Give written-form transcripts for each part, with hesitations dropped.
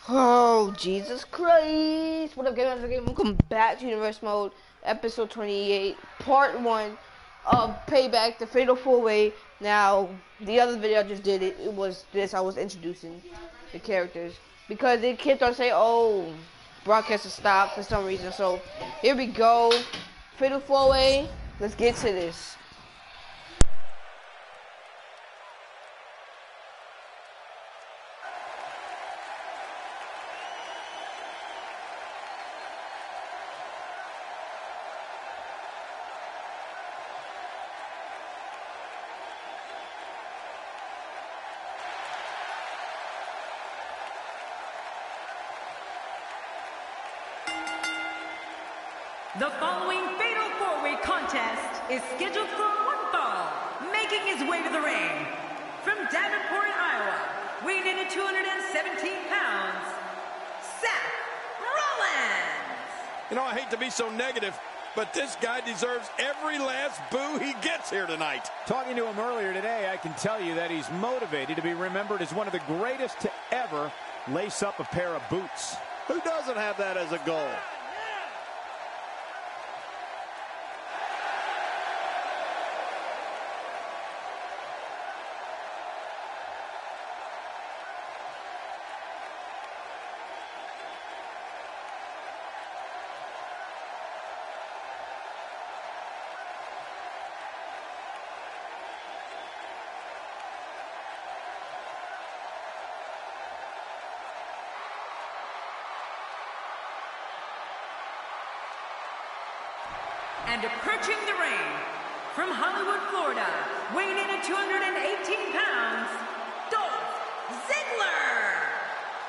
Oh, Jesus Christ. What up, guys? Welcome back to Universe Mode, episode 28, part 1 of Payback, the Fatal 4-Way. Now, the other video I just did, it was this. I was introducing the characters. Because they kept on saying, oh, broadcast has stopped for some reason. So, here we go. Fatal 4-Way. Let's get to this. The following Fatal 4-Way contest is scheduled for one fall. Making his way to the ring, from Davenport, Iowa, weighing in at 217 pounds, Seth Rollins. You know, I hate to be so negative, but this guy deserves every last boo he gets here tonight. Talking to him earlier today, I can tell you that he's motivated to be remembered as one of the greatest to ever lace up a pair of boots. Who doesn't have that as a goal? And approaching the ring, from Hollywood, Florida, weighing in at 218 pounds, Dolph Ziggler.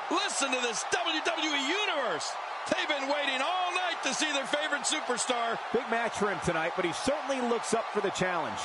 Listen to this WWE Universe. They've been waiting all night to see their favorite superstar. Big match for him tonight, but he certainly looks up for the challenge.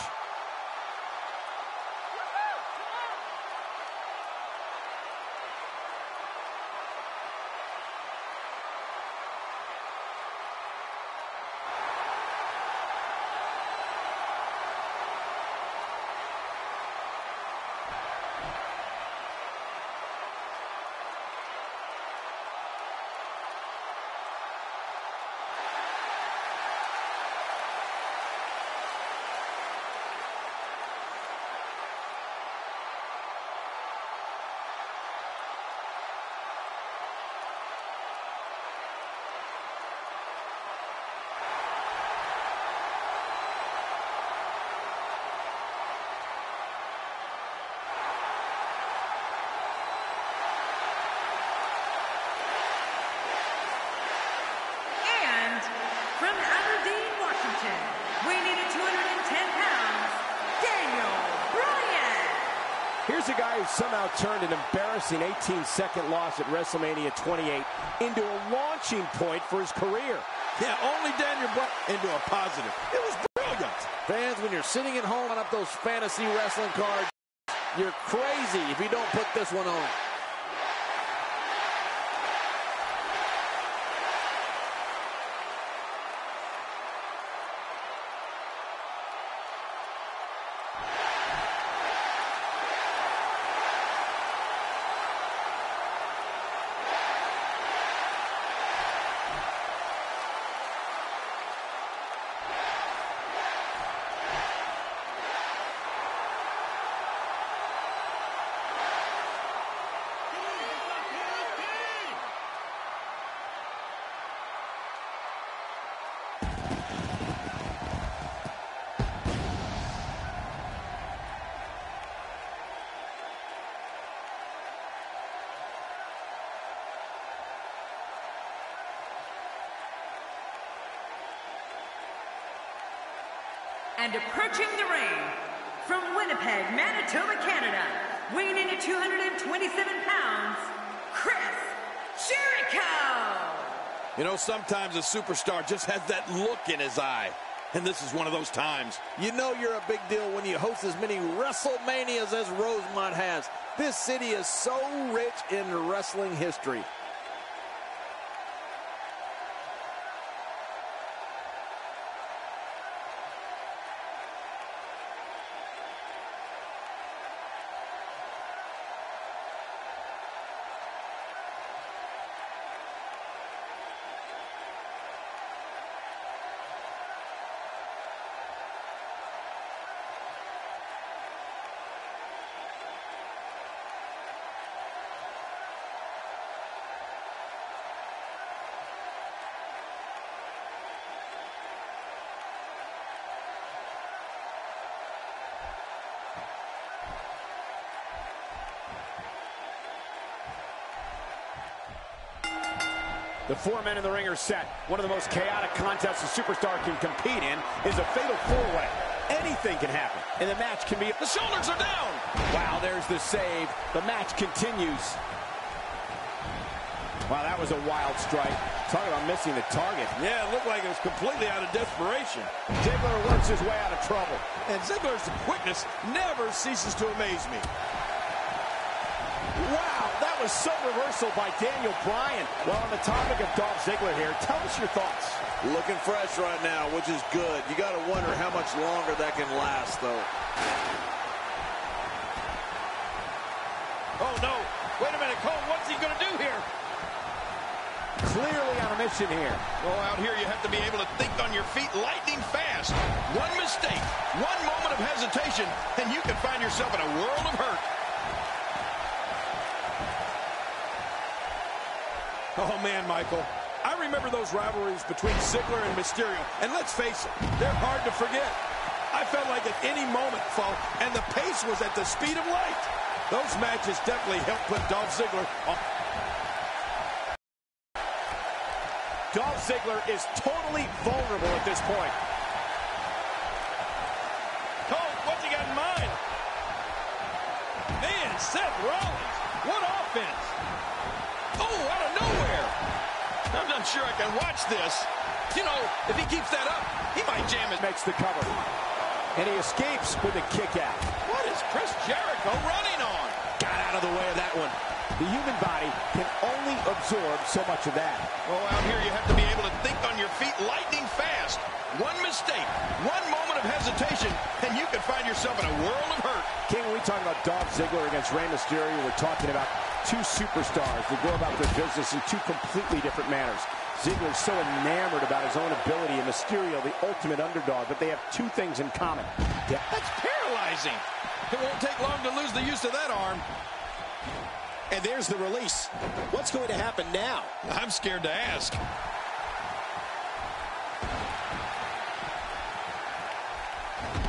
From Aberdeen, Washington, weighing in at 210 pounds, Daniel Bryan. Here's a guy who somehow turned an embarrassing 18-second loss at WrestleMania 28 into a launching point for his career. Yeah, only Daniel Bryan into a positive. It was brilliant. Fans, when you're sitting at home on up those fantasy wrestling cards, you're crazy if you don't put this one on. And approaching the ring, from Winnipeg, Manitoba, Canada, weighing in at 227 pounds, Chris Jericho. You know, sometimes a superstar just has that look in his eye. And this is one of those times. You know you're a big deal when you host as many WrestleManias as Rosemont has. This city is so rich in wrestling history. The 4 men in the ring are set. One of the most chaotic contests a superstar can compete in is a fatal 4-way. Anything can happen, and the match can be... The shoulders are down. Wow, there's the save. The match continues. Wow, that was a wild strike. Talk about missing the target. Yeah, it looked like it was completely out of desperation. Ziggler works his way out of trouble. And Ziggler's quickness never ceases to amaze me. Wow, that was some reversal by Daniel Bryan. Well, on the topic of Dolph Ziggler here, tell us your thoughts. Looking fresh right now, which is good. You got to wonder how much longer that can last, though. Oh, no. Wait a minute, Cole. What's he going to do here? Clearly on a mission here. Oh, out here you have to be able to think on your feet lightning fast. One mistake, one moment of hesitation, and you can find yourself in a world of hurt. Oh, man, Michael. I remember those rivalries between Ziggler and Mysterio, and let's face it, they're hard to forget. I felt like at any moment, folks, and the pace was at the speed of light. Those matches definitely helped put Dolph Ziggler on. Dolph Ziggler is totally vulnerable at this point. Cole, what's he got in mind? Man, Seth Rollins, what offense! Oh, out of nowhere! I'm not sure I can watch this. You know, if he keeps that up, he might jam it. Makes the cover. And he escapes with a kick out. What is Chris Jericho running on? Got out of the way of that one. The human body can only absorb so much of that. Oh, out here you have to be able to think on your feet lightning fast. One mistake, one moment of hesitation, and you can find yourself in a world of hurt. King, when we talk about Dolph Ziggler against Rey Mysterio, we're talking about two superstars that go about their business in two completely different manners. Ziggler's so enamored about his own ability, and Mysterio, the ultimate underdog, but they have two things in common. That's paralyzing. It won't take long to lose the use of that arm. And there's the release. What's going to happen now? I'm scared to ask.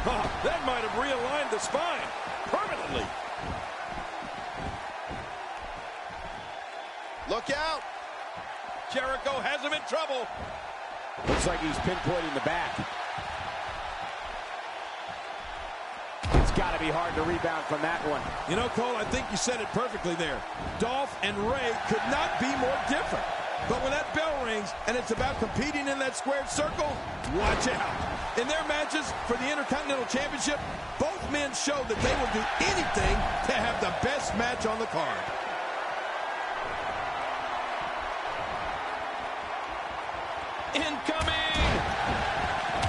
Oh, that might have realigned the spine permanently. Look out. Jericho has him in trouble. Looks like he's pinpointing the back. Got to be hard to rebound from that one. You know, Cole, I think you said it perfectly there. Dolph and Rey could not be more different. But when that bell rings and it's about competing in that squared circle, watch out. In their matches for the Intercontinental Championship, both men showed that they will do anything to have the best match on the card. Incoming!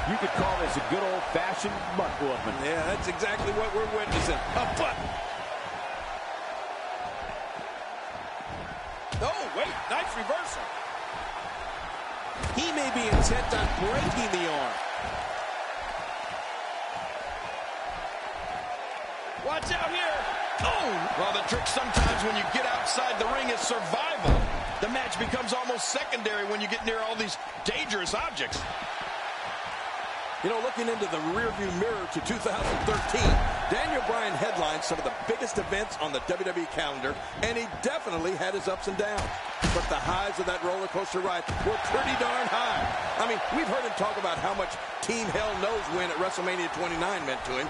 You could call this a good old-fashioned butt whooping. Yeah, that's exactly what we're witnessing. A butt. Oh, wait, nice reversal. He may be intent on breaking the arm. Watch out here. Oh! Well, the trick sometimes when you get outside the ring is survival. The match becomes almost secondary when you get near all these dangerous objects. You know, looking into the rearview mirror to 2013, Daniel Bryan headlined some of the biggest events on the WWE calendar, and he definitely had his ups and downs. But the highs of that roller coaster ride were pretty darn high. I mean, we've heard him talk about how much Team Hell Knows win at WrestleMania 29 meant to him.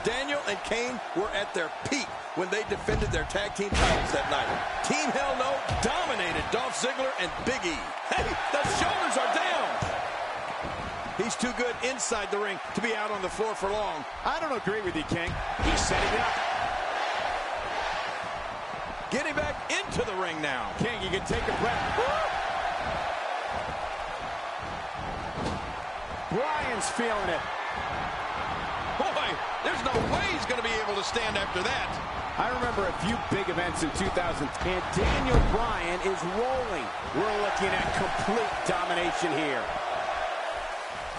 Daniel and Kane were at their peak when they defended their tag team titles that night. Team Hell No dominated Dolph Ziggler and Big E. Hey, the shoulders are down. He's too good inside the ring to be out on the floor for long. I don't agree with you, King. He's setting up. Getting back into the ring now. King, you can take a breath. Bryan's feeling it. Boy, there's no way he's going to be able to stand after that. I remember a few big events in 2000, and Daniel Bryan is rolling. We're looking at complete domination here.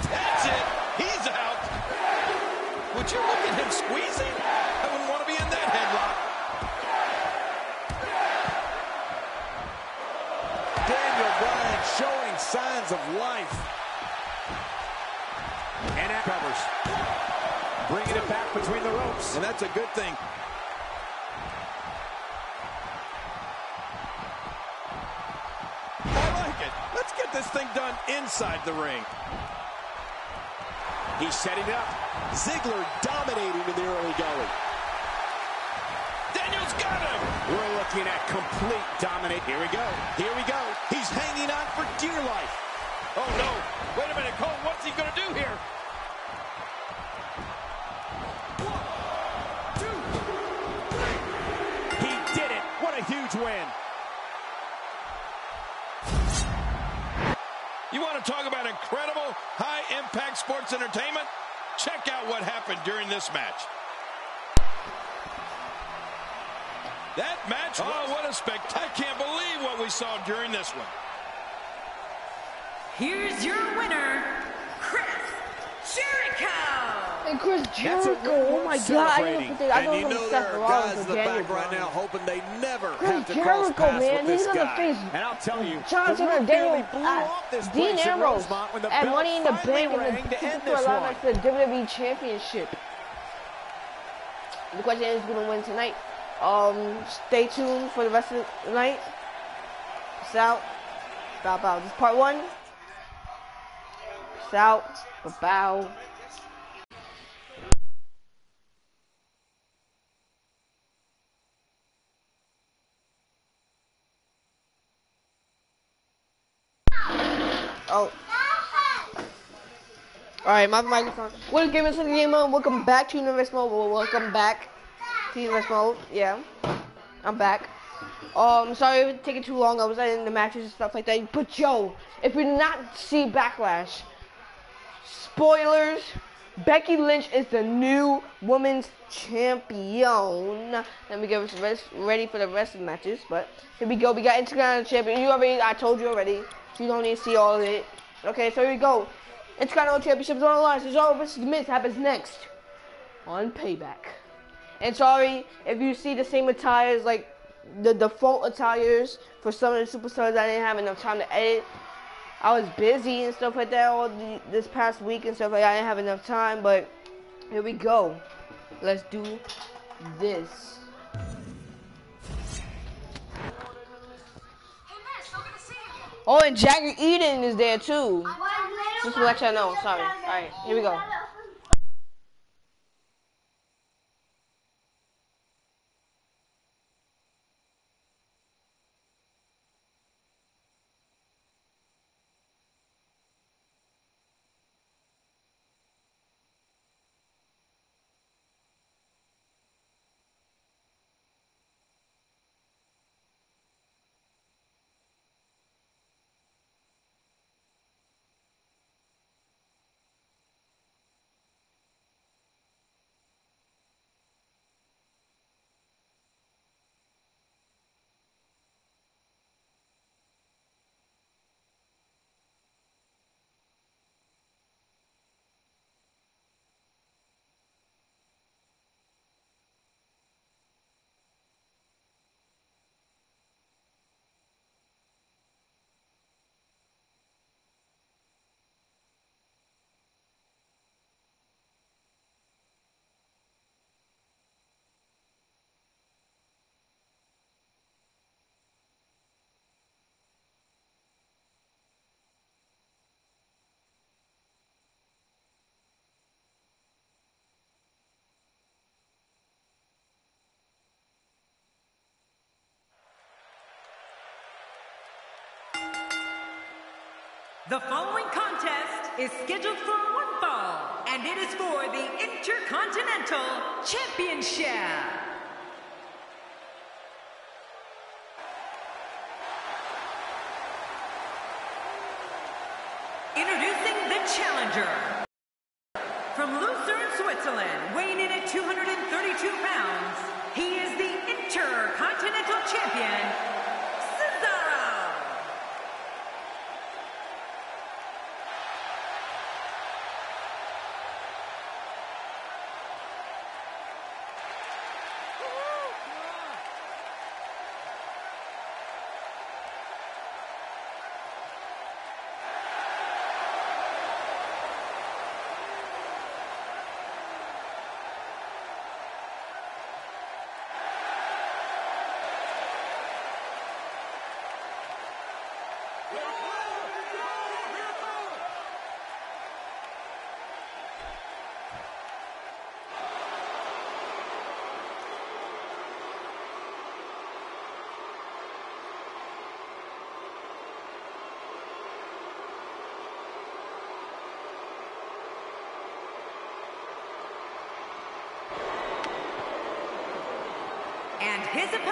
That's it. He's out. Would you look at him squeezing? I wouldn't want to be in that headlock. Daniel Bryan showing signs of life. And that covers. Bringing it back between the ropes. And that's a good thing. I like it. get this thing done inside the ring. He's setting it up. Ziggler dominating in the early going. Daniels got him. We're looking at complete dominate. Here we go. Here we go. He's hanging on for dear life. Oh, no. Wait a minute, Cole. What's he going to do here? 1, 2, 3. He did it. What a huge win. You want to talk about incredible high-impact sports entertainment? Check out what happened during this match. That match, oh, what a spectacle. I can't believe what we saw during this one. Here's your winner, Chris Jericho. And Chris Jericho, oh my God, I didn't think I And you know there are guys in the back right now hoping they never have to cross paths with this guy. And I'll tell you, John Cena, Daniel, Dean Ambrose at Money in the Bank and the for the WWE Championship. The question is, who's gonna win tonight? Stay tuned for the rest of the night. Peace out. Bow bow. This is part 1. Peace out. Bow bow. Oh. Alright, my microphone. What is Gamers for the Gamer? Welcome back to Universe Mode. Welcome back to Universe Mode. Yeah. I'm back. Sorry for taking too long. I was editing the matches and stuff like that. But yo, if you did not see Backlash, spoilers, Becky Lynch is the new women's champion. Let me get ready for the rest of the matches. But here we go. We got Intercontinental Champion. I told you already. So you don't need to see all of it. Okay, so here we go. Intercontinental Championships on the line. Cesaro vs. Miz happens next on Payback. And sorry if you see the same attires, like the default attires for some of the superstars. I didn't have enough time to edit. I was busy and stuff like that this past week and stuff like that. I didn't have enough time, but here we go. Let's do this. Oh, and Jagger Eden is there too. Just to let y'all know. Sorry. Alright, here we go. The following contest is scheduled for one fall, and it is for the Intercontinental Championship. Introducing the challenger. From Lucerne, Switzerland, weighing in at 232 pounds, he is the Intercontinental Champion, Cesaro.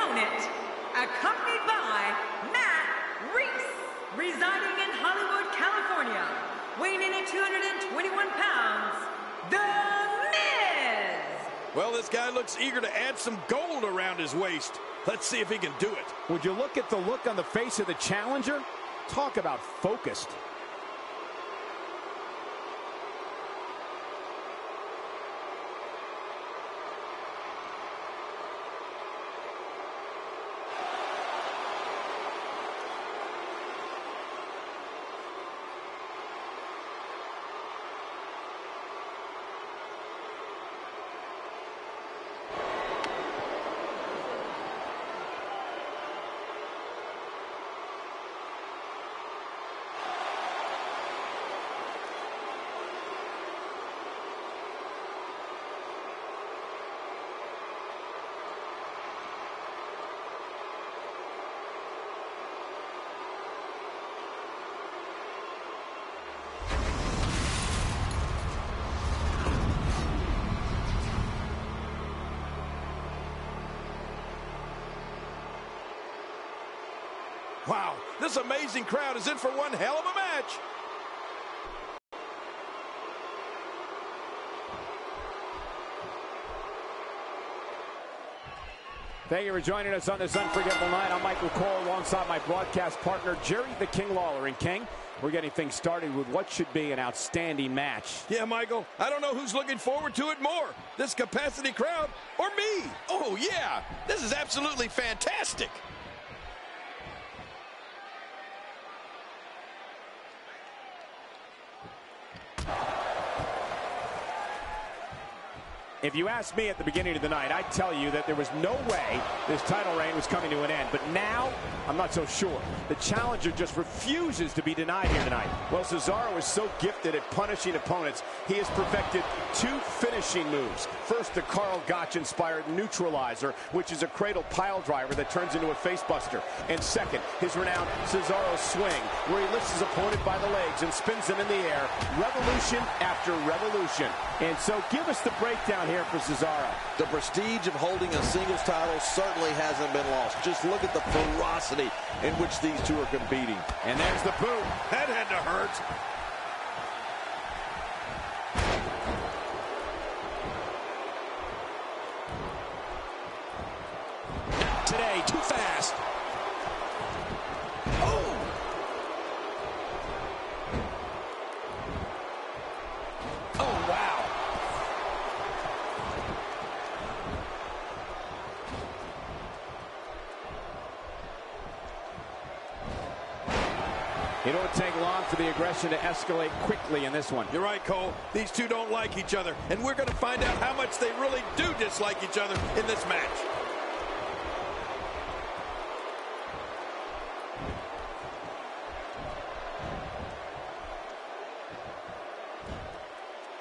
opponent, accompanied by Matt Reese, residing in Hollywood, California, weighing in at 221 pounds, The Miz. Well, this guy looks eager to add some gold around his waist. Let's see if he can do it. Would you look at the look on the face of the challenger? Talk about focused. Wow, this amazing crowd is in for one hell of a match. Thank you for joining us on this unforgettable night. I'm Michael Cole alongside my broadcast partner, Jerry the King Lawler. And King, we're getting things started with what should be an outstanding match. Yeah, Michael, I don't know who's looking forward to it more, this capacity crowd or me. Oh, yeah, this is absolutely fantastic. If you asked me at the beginning of the night, I'd tell you that there was no way this title reign was coming to an end. But now, I'm not so sure. The challenger just refuses to be denied here tonight. Well, Cesaro is so gifted at punishing opponents, he has perfected two finishing moves. First, the Karl Gotch-inspired neutralizer, which is a cradle pile driver that turns into a facebuster. And second, his renowned Cesaro swing, where he lifts his opponent by the legs and spins them in the air, revolution after revolution. And so give us the breakdown here for Cesaro. The prestige of holding a singles title certainly hasn't been lost. Just look at the ferocity in which these two are competing. And there's the boot. That had to hurt. Not today, too fast. Oh! Oh, wow. It won't take long for the aggression to escalate quickly in this one. You're right, Cole. These two don't like each other, and we're going to find out how much they really do dislike each other in this match.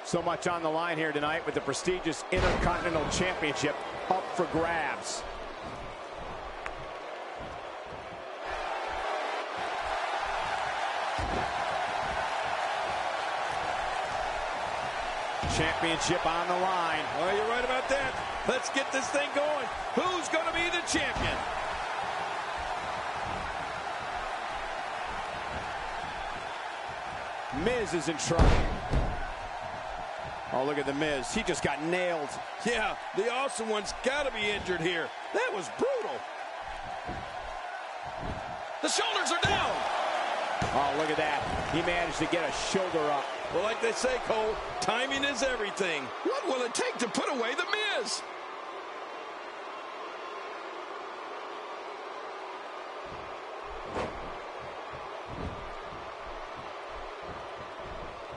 So much on the line here tonight with the prestigious Intercontinental Championship up for grabs. Championship on the line. Well, you're right about that. Let's get this thing going. Who's going to be the champion? Miz is in trouble. Oh, look at the Miz. He just got nailed. Yeah, the Awesome One's got to be injured here. That was brutal. The shoulders are down. Oh, look at that. He managed to get a shoulder up. Well, like they say, Cole, timing is everything. What will it take to put away the Miz?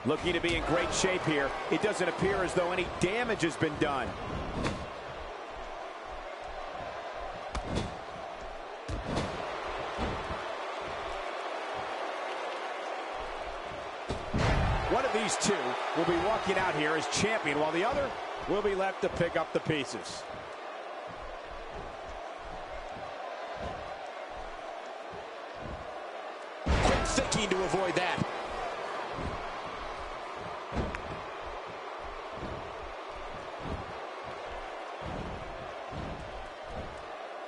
Looking to be in great shape here. It doesn't appear as though any damage has been done. One of these two will be walking out here as champion, while the other will be left to pick up the pieces. Quick thinking to avoid that.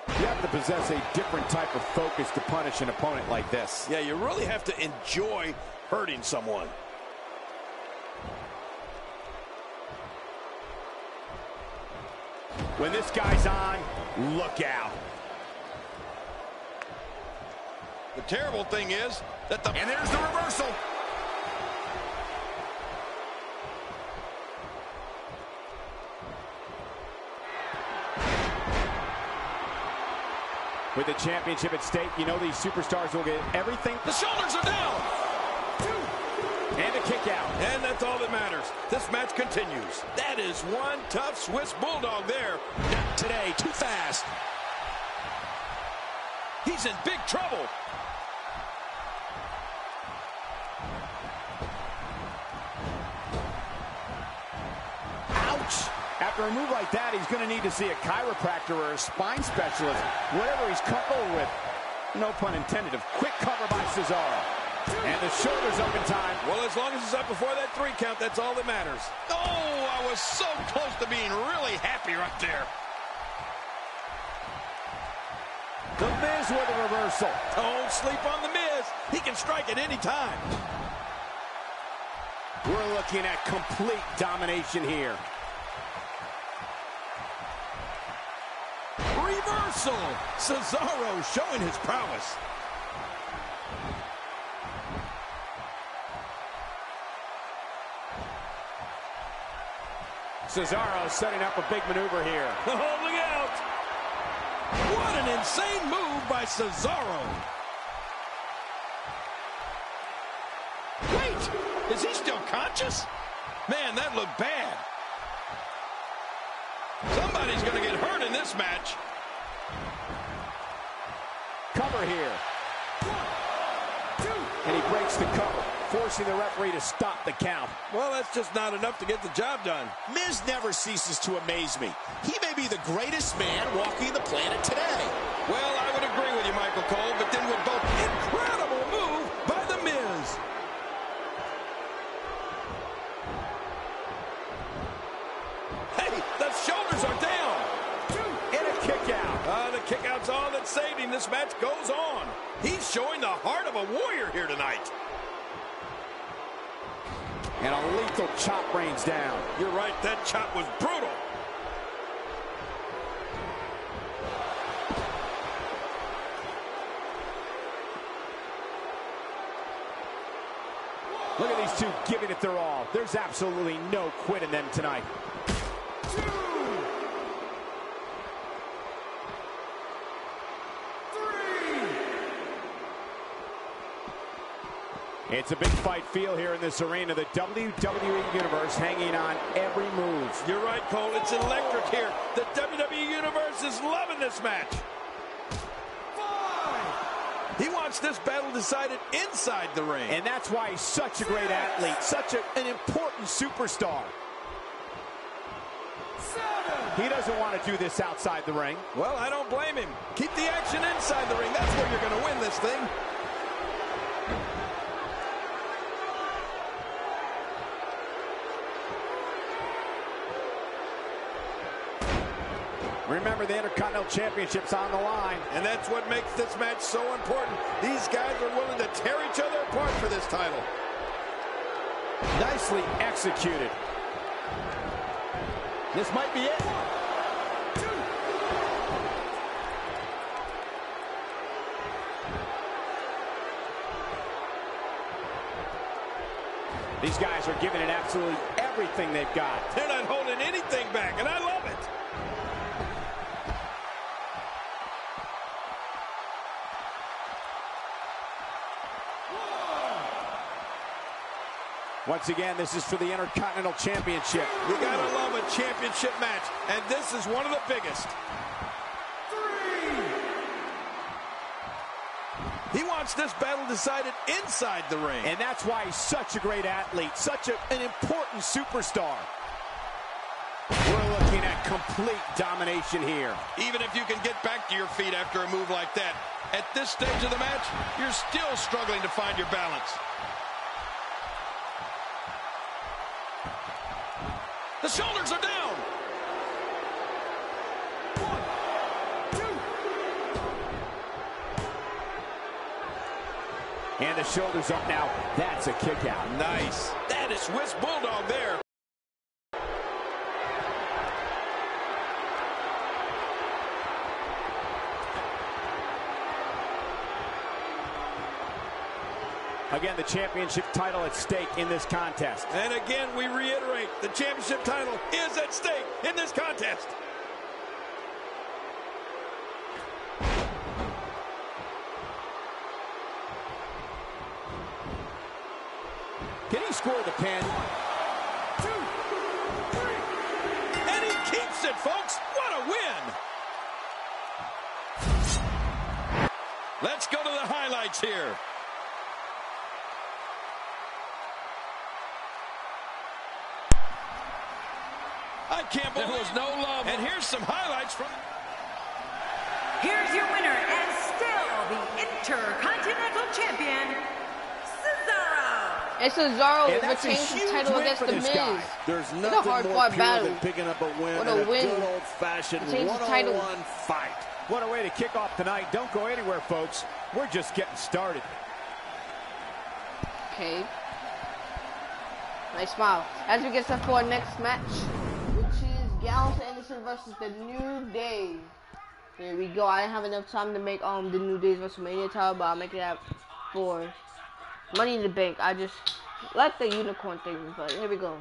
You have the possess a different type of focus to punish an opponent like this. Yeah, you really have to enjoy hurting someone. When this guy's on, look out. The terrible thing is that And there's the reversal. With the championship at stake, you know these superstars will get everything. The shoulders are down. And a kick out. And that's all that matters. This match continues. That is one tough Swiss Bulldog there. Not today, too fast. He's in big trouble. Ouch. After a move like that, he's going to need to see a chiropractor or a spine specialist, whatever he's comfortable with. No pun intended. A quick cover by Cesaro. And the shoulder's up in time. Well, as long as it's up before that 3 count, that's all that matters. Oh, I was so close to being really happy right there. The Miz with a reversal. Don't sleep on the Miz. He can strike at any time. We're looking at complete domination here. Reversal. Cesaro showing his prowess. Cesaro setting up a big maneuver here. Oh, look out. What an insane move by Cesaro. Wait, is he still conscious? Man, that looked bad. Somebody's going to get hurt in this match. Cover here. 1, 2. And he breaks the cover, forcing the referee to stop the count. Well, that's just not enough to get the job done. Miz never ceases to amaze me. He may be the greatest man walking the planet today. Well, I would agree with you, Michael Cole, but then with both incredible move by The Miz. Hey, the shoulders are down. 2. And a kick out. The kick out's all that saved him. This match goes on. He's showing the heart of a warrior here tonight. And a lethal chop rains down. You're right, that chop was brutal. Look at these two giving it their all. There's absolutely no quit in them tonight. 2. 3. It's a big fight feel here in this arena. The WWE Universe hanging on every move. You're right, Cole. It's electric here. The WWE Universe is loving this match. 5. He wants this battle decided inside the ring. And that's why he's such a great athlete, such an important superstar. 7. He doesn't want to do this outside the ring. Well, I don't blame him. Keep the action inside the ring. That's where you're going to win this thing. Remember, the Intercontinental Championship's on the line. And that's what makes this match so important. These guys are willing to tear each other apart for this title. Nicely executed. This might be it. 1, 2. These guys are giving it absolutely everything they've got. They're not holding anything back, and I love it. Once again, this is for the Intercontinental Championship. You gotta love a championship match, and this is one of the biggest. 3. He wants this battle decided inside the ring. And that's why he's such a great athlete, such an important superstar. We're looking at complete domination here. Even if you can get back to your feet after a move like that, at this stage of the match, you're still struggling to find your balance. The shoulders are down. 1, 2. And the shoulders up now. That's a kick out. Nice. That is Swiss Bulldog there. Again, the championship title at stake in this contest. And again, we reiterate, the championship title is at stake in this contest. Can he score the pin? 1, 2, 3. And he keeps it, folks. What a win. Let's go to the highlights here. I can't believe there was no love. And here's some highlights from... Here's your winner and still the Intercontinental Champion, Cesaro. And Cesaro And that's a retains the huge title win against for The this Miz. guy. There's It's a nothing more hard-fought pure battle. than picking up a win What in a a win. good old-fashioned Retains the title. one-on-one fight. What a way to kick off tonight. Don't go anywhere, folks. We're just getting started. Okay. Nice smile. As we get set for our next match, which is Gallows Anderson versus The New Day. There we go. I didn't have enough time to make The New Day's WrestleMania title, but I'll make it out for Money in the Bank. I just like the unicorn thing, but here we go.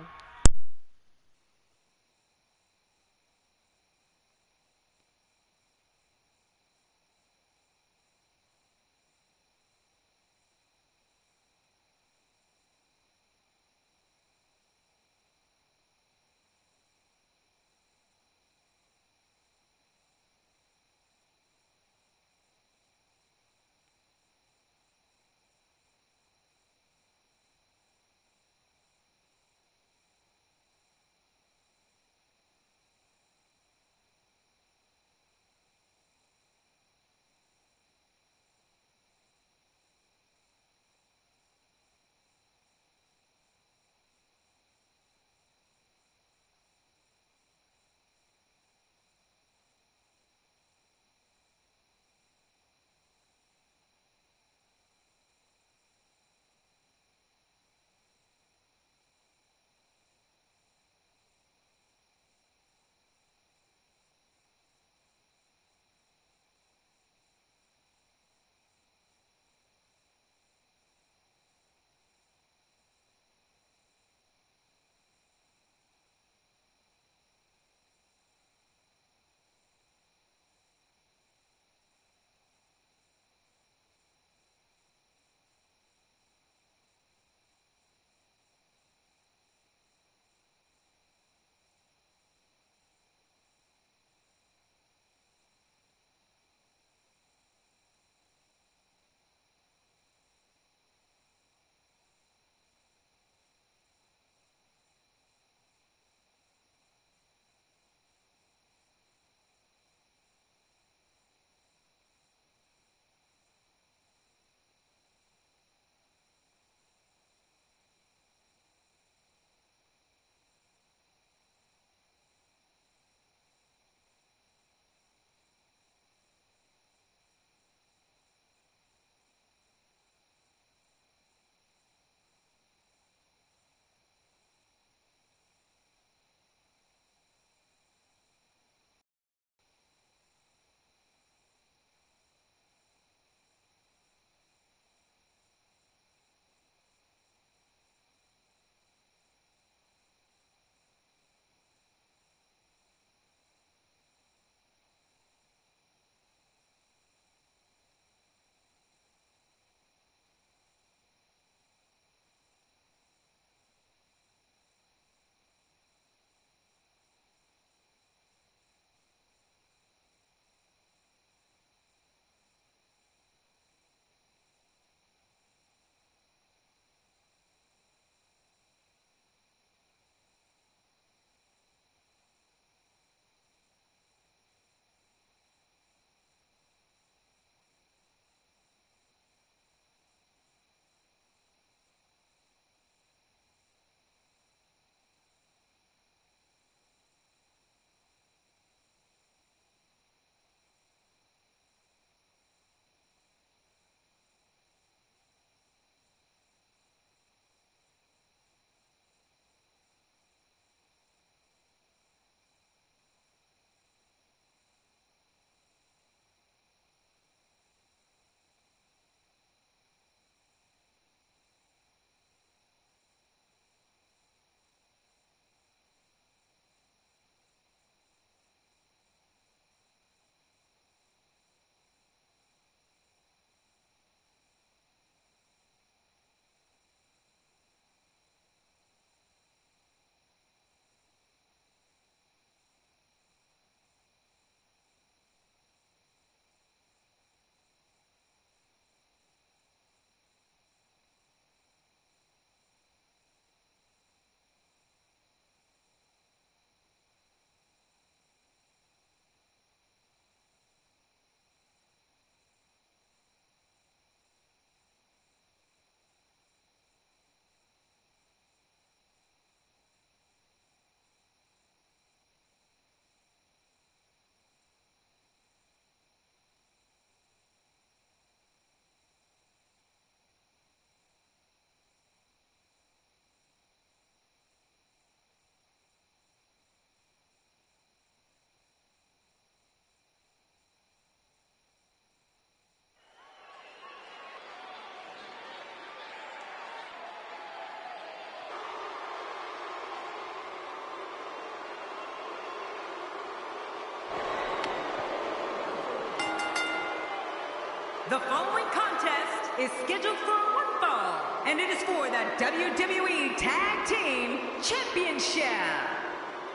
The following contest is scheduled for one fall, and it is for the WWE Tag Team Championship.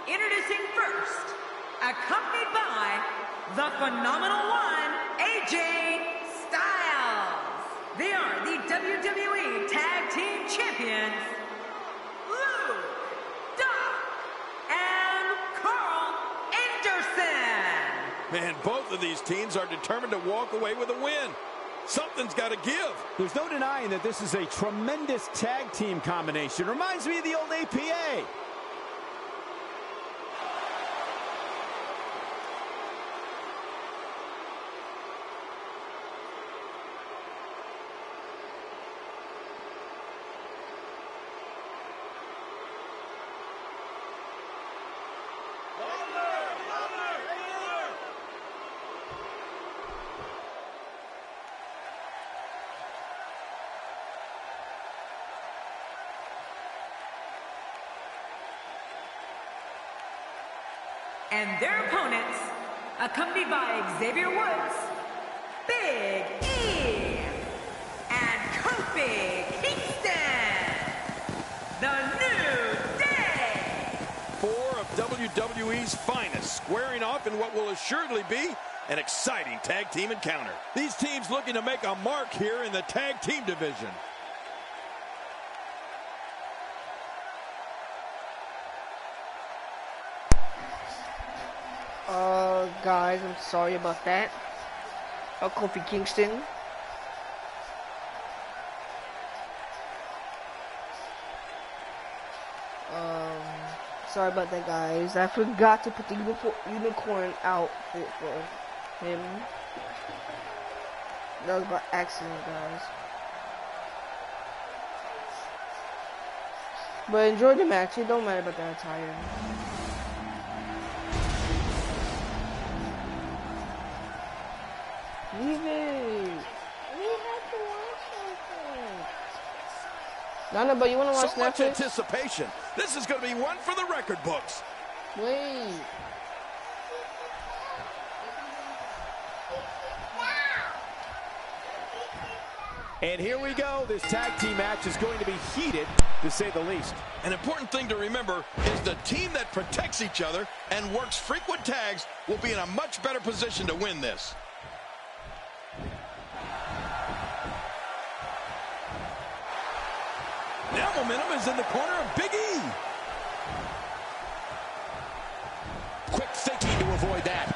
Introducing first, accompanied by the Phenomenal One, AJ Styles. They are the WWE Tag Team Champions, Luke, Doc, and Carl Anderson. Man, both of these teams are determined to walk away with a win. Something's got to give. There's no denying that this is a tremendous tag team combination. Reminds me of the old APA. And their opponents, accompanied by Xavier Woods, Big E, and Kofi Kingston, the New Day. Four of WWE's finest squaring off in what will assuredly be an exciting tag team encounter. These teams looking to make a mark here in the tag team division. Guys, I'm sorry about that. Kofi Kingston. Sorry about that, guys. I forgot to put the unicorn out for him. That was by accident, guys. But enjoy the match. It don't matter about the attire. Leave it. We have to watch something. Nana, but you want to watch so much Netflix? Anticipation. This is going to be one for the record books. Wait. And here we go. This tag team match is going to be heated, to say the least. An important thing to remember is the team that protects each other and works frequent tags will be in a much better position to win this. Now momentum is in the corner of Big E. Quick thinking to avoid that.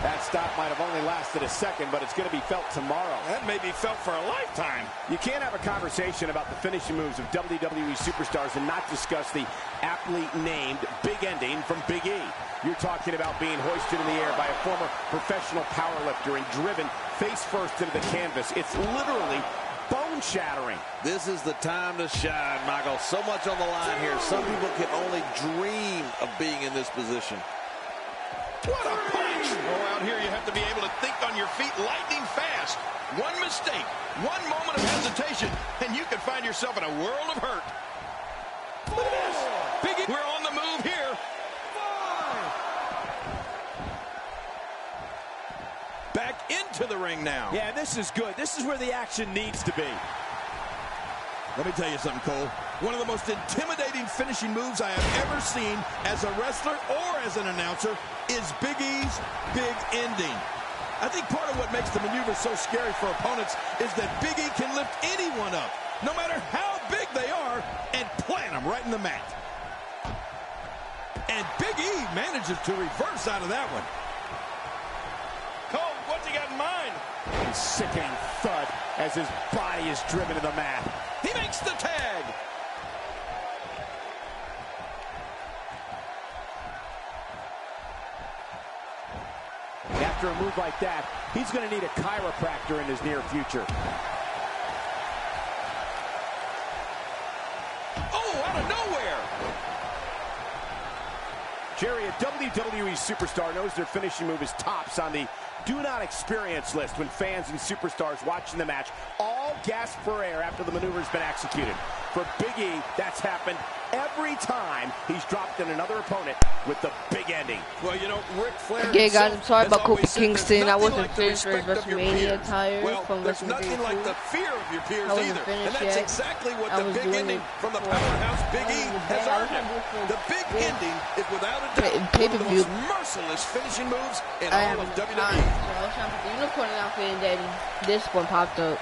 That stop might have only lasted a second, but it's going to be felt tomorrow. That may be felt for a lifetime. You can't have a conversation about the finishing moves of WWE superstars and not discuss the aptly named big ending from Big E. You're talking about being hoisted in the air by a former professional powerlifter and driven face first into the canvas. It's literally bone-shattering. This is the time to shine, Michael. So much on the line here. Some people can only dream of being in this position. What a punch! Oh, out here you have to be able to think on your feet lightning fast. One mistake, one moment of hesitation, and you can find yourself in a world of hurt. Look at this. Big E, we're on the move here. Back into the ring now. Yeah, this is good. This is where the action needs to be. Let me tell you something, Cole. One of the most intimidating finishing moves I have ever seen as a wrestler or as an announcer is Big E's big ending. I think part of what makes the maneuver so scary for opponents is that Big E can lift anyone up, no matter how big they are, and plant them right in the mat. And Big E manages to reverse out of that one. Cole, what's he got in mind? A sickening thud as his body is driven to the mat. He makes the tag. After a move like that, he's going to need a chiropractor in his near future. Oh, out of nowhere. Jerry, a WWE superstar knows their finishing move is tops on the do not experience list when fans and superstars watching the match all all gasp for air after the maneuver's been executed. For Big E, that's happened every time he's dropped in another opponent with the big ending. Well, you know, Ric Flair. Okay, guys, I'm sorry about Kofi Kingston. I wasn't finished for his WrestleMania attire from there's WrestleMania nothing 2. like the fear of your peers I wasn't either. finished And that's yet. exactly what I the was big doing ending it from the for- powerhouse Big E has I was earned trying him. to do it for- The big yeah. ending is without a doubt one of the Pay-per-view. most merciless finishing moves in I all of haven't WWE. time, so I was trying to put the unicorn outfit, and then this one popped up.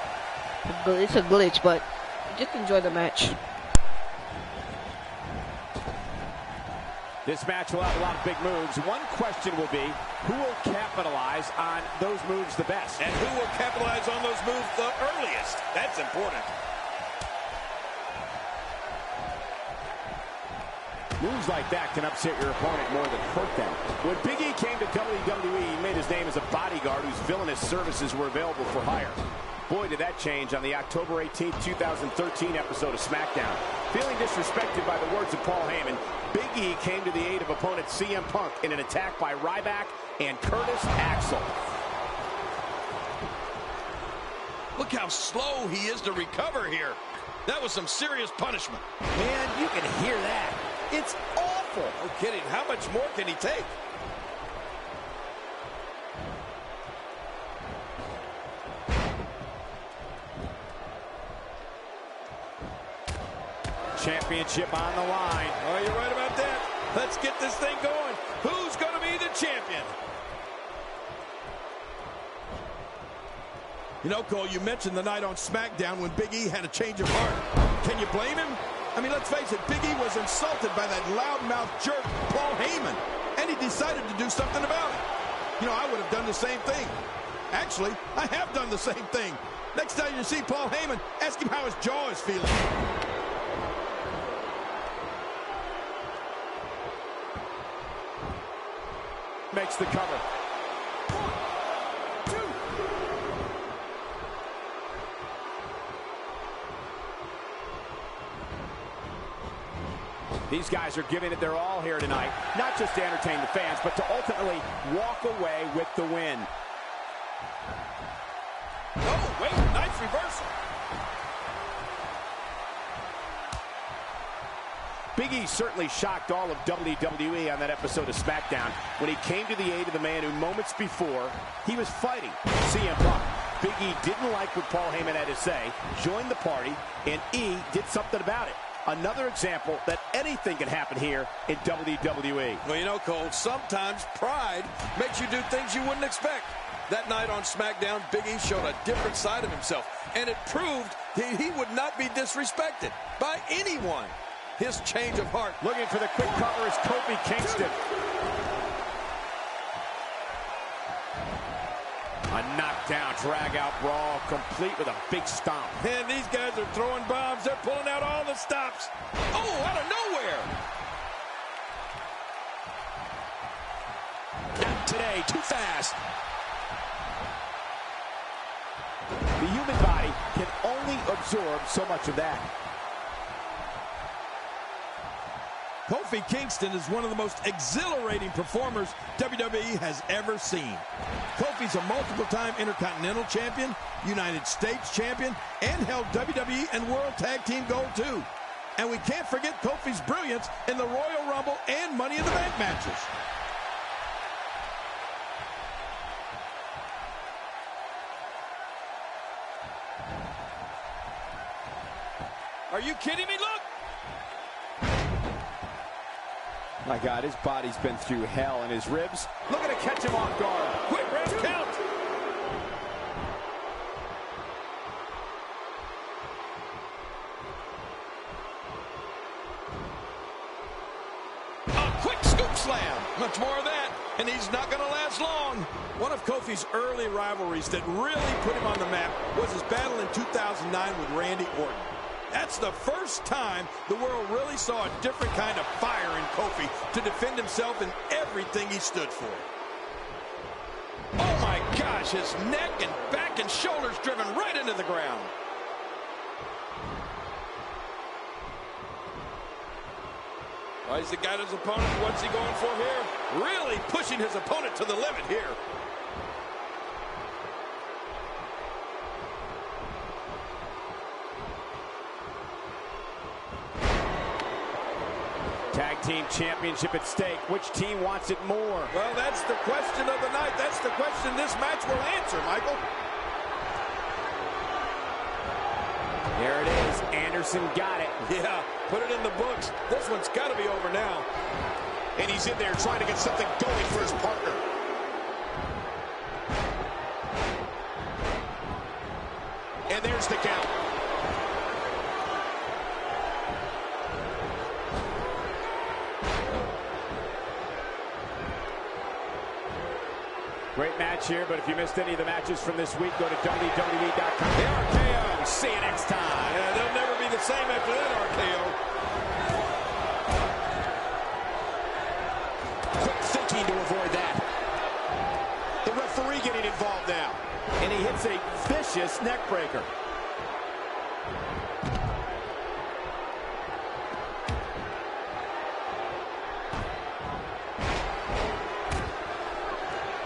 It's a glitch, but just enjoy the match. This match will have a lot of big moves. One question will be, who will capitalize on those moves the best? And who will capitalize on those moves the earliest? That's important. Moves like that can upset your opponent more than hurt them. When Big E came to WWE, he made his name as a bodyguard whose villainous services were available for hire. Boy, did that change on the October 18th, 2013 episode of SmackDown. Feeling disrespected by the words of Paul Heyman, Big E came to the aid of opponent CM Punk in an attack by Ryback and Curtis Axel. Look how slow he is to recover here. That was some serious punishment. Man, you can hear that. It's awful. No kidding. How much more can he take? Championship on the line. Oh, you're right about that. Let's get this thing going. Who's going to be the champion? You know, Cole, you mentioned the night on SmackDown when Big E had a change of heart. Can you blame him? I mean, let's face it, Big E was insulted by that loudmouth jerk, Paul Heyman, and he decided to do something about it. You know, I would have done the same thing. Actually, I have done the same thing. Next time you see Paul Heyman, ask him how his jaw is feeling. Makes the cover. These guys are giving it their all here tonight, not just to entertain the fans, but to ultimately walk away with the win. Oh, wait, nice reversal. Big E certainly shocked all of WWE on that episode of SmackDown when he came to the aid of the man who moments before he was fighting CM Punk. Big E didn't like what Paul Heyman had to say, joined the party, and E did something about it. Another example that anything can happen here in WWE. Well, you know, Cole, sometimes pride makes you do things you wouldn't expect. That night on SmackDown, Big E showed a different side of himself, and it proved that he would not be disrespected by anyone. His change of heart. Looking for the quick cover is Kofi Kingston. A knockdown, drag-out brawl, complete with a big stomp. Man, these guys are throwing bombs. They're pulling out all the stops. Oh, out of nowhere. Not today, too fast. The human body can only absorb so much of that. Kofi Kingston is one of the most exhilarating performers WWE has ever seen. Kofi's a multiple-time Intercontinental Champion, United States Champion, and held WWE and World Tag Team Gold too. And we can't forget Kofi's brilliance in the Royal Rumble and Money in the Bank matches. Are you kidding me? Look! My God, his body's been through hell, and his ribs, looking to catch him off guard. Quick round count! A quick scoop slam! Much more of that, and he's not going to last long. One of Kofi's early rivalries that really put him on the map was his battle in 2009 with Randy Orton. That's the first time the world really saw a different kind of fire in Kofi to defend himself in everything he stood for. Oh my gosh, his neck and back and shoulders driven right into the ground. Well, he's got his opponent. What's he going for here? Really pushing his opponent to the limit here. tag team championship at stake. Which team wants it more? Well, that's the question of the night. That's the question this match will answer, Michael. There it is. Anderson got it. Yeah, put it in the books. This one's got to be over now. And he's in there trying to get something going for his partner. And there's the count. Great match here, but if you missed any of the matches from this week, go to WWE.com. The RKO. See you next time. Yeah, they'll never be the same after that RKO. Quick thinking to avoid that. The referee getting involved now. And he hits a vicious neck breaker.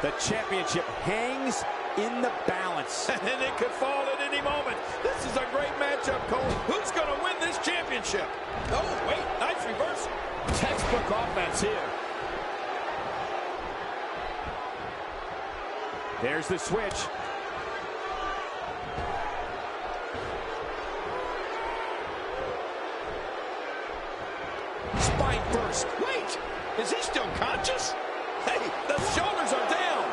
The championship hangs in the balance. And it could fall at any moment. This is a great matchup, Cole. Who's going to win this championship? Oh, wait, nice reversal. Textbook offense here. There's the switch. Spine burst. Wait, is he still conscious? Hey, the shoulders are down.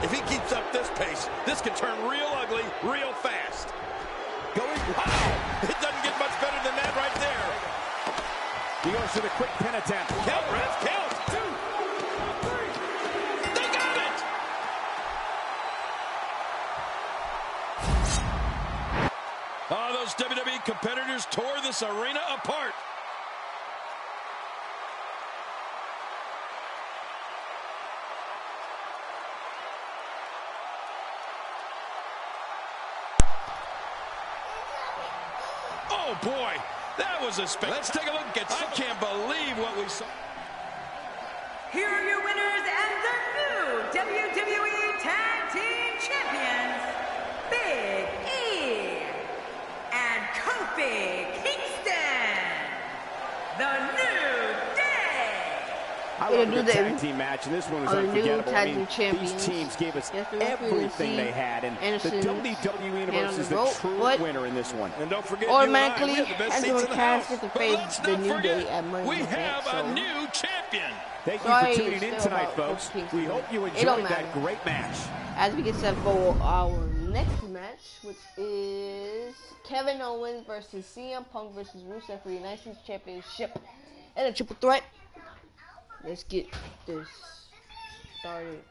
If he keeps up this pace, this can turn real ugly real fast. Going, wow, it doesn't get much better than that right there. He goes for the quick pin attempt. Count, ref, count. 2, 3. They got it. Oh, those WWE competitors tore this arena apart. Oh, boy, that was a Let's take a look at I can't believe what we saw. Here are your winners and the new WWE Tag Team Champions, Big E and Kofi Kingston. The New Day. I love the tag team match, and this one was unforgettable. I mean, these teams gave us everything they had, and the WWE Universe is the true winner in this one. And don't forget, automatically, as the cast to face the New Day at Money we in the Bank, have a new champion. Thank you for tuning in tonight, folks. We hope you enjoyed that great match. As we get set for our next match, which is Kevin Owens versus CM Punk versus Rusev for the United States Championship and a triple threat. Let's get this started.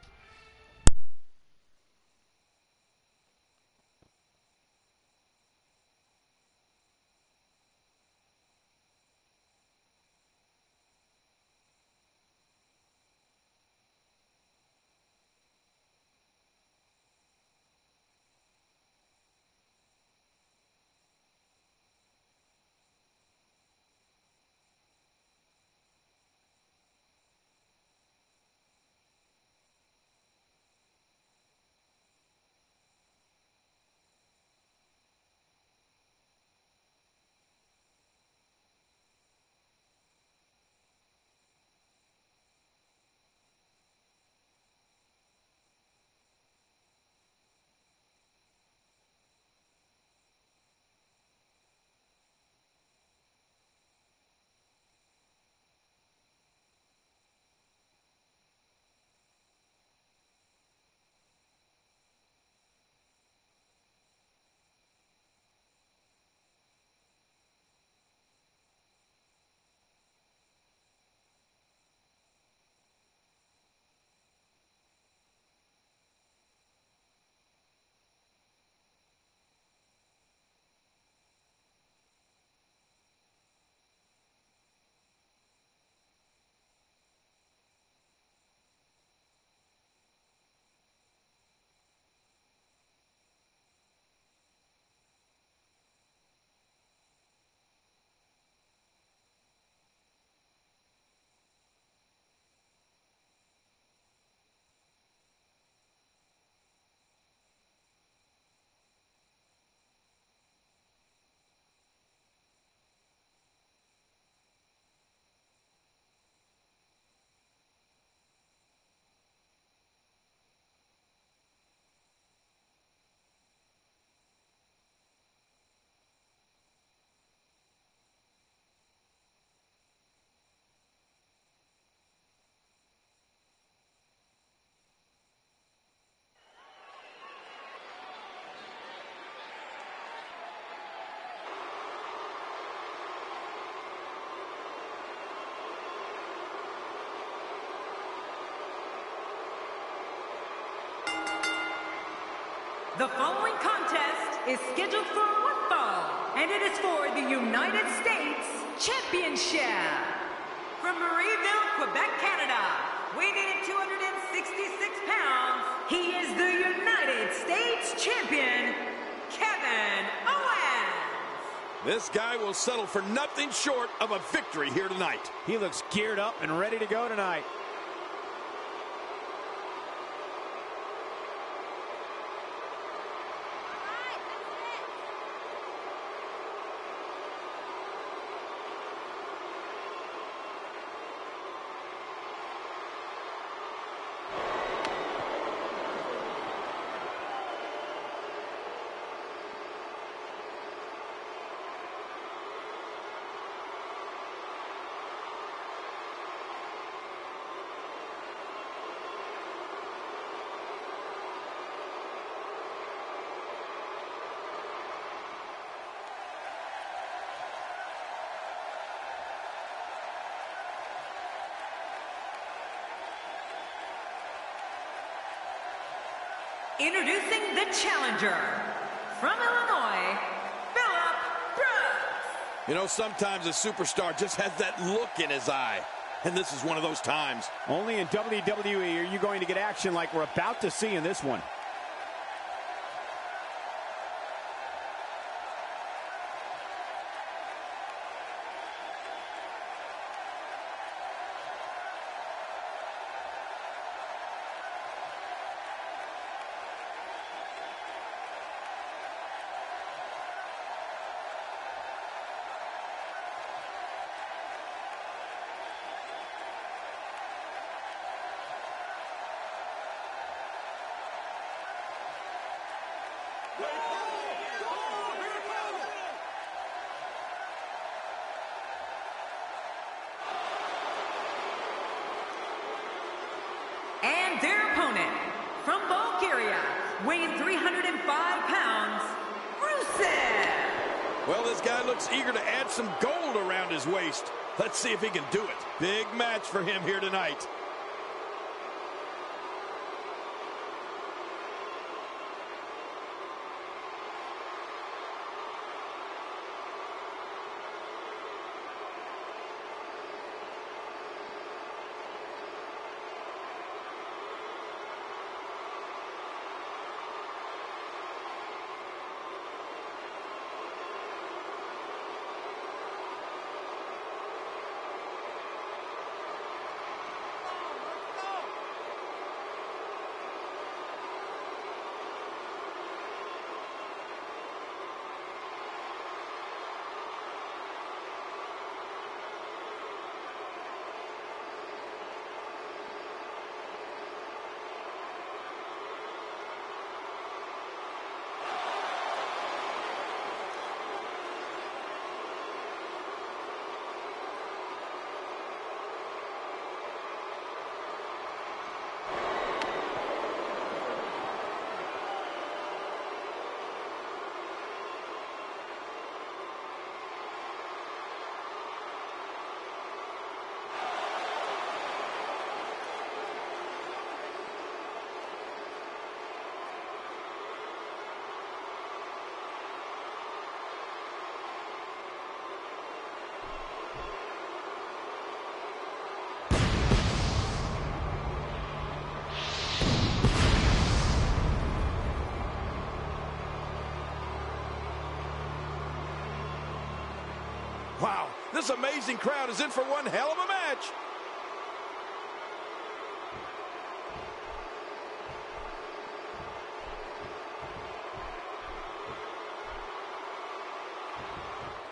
The following contest is scheduled for one fall, and it is for the United States Championship. From Marieville, Quebec, Canada, weighing in at 266 pounds, he is the United States Champion, Kevin Owens. This guy will settle for nothing short of a victory here tonight. He looks geared up and ready to go tonight. Introducing the challenger, from Illinois, Phillip Brooks. You know, sometimes a superstar just has that look in his eye. And this is one of those times. Only in WWE are you going to get action like we're about to see in this one. And their opponent, from Bulgaria, weighing 305 pounds, Rusev. Well, this guy looks eager to add some gold around his waist. Let's see if he can do it. Big match for him here tonight. Wow, this amazing crowd is in for one hell of a match.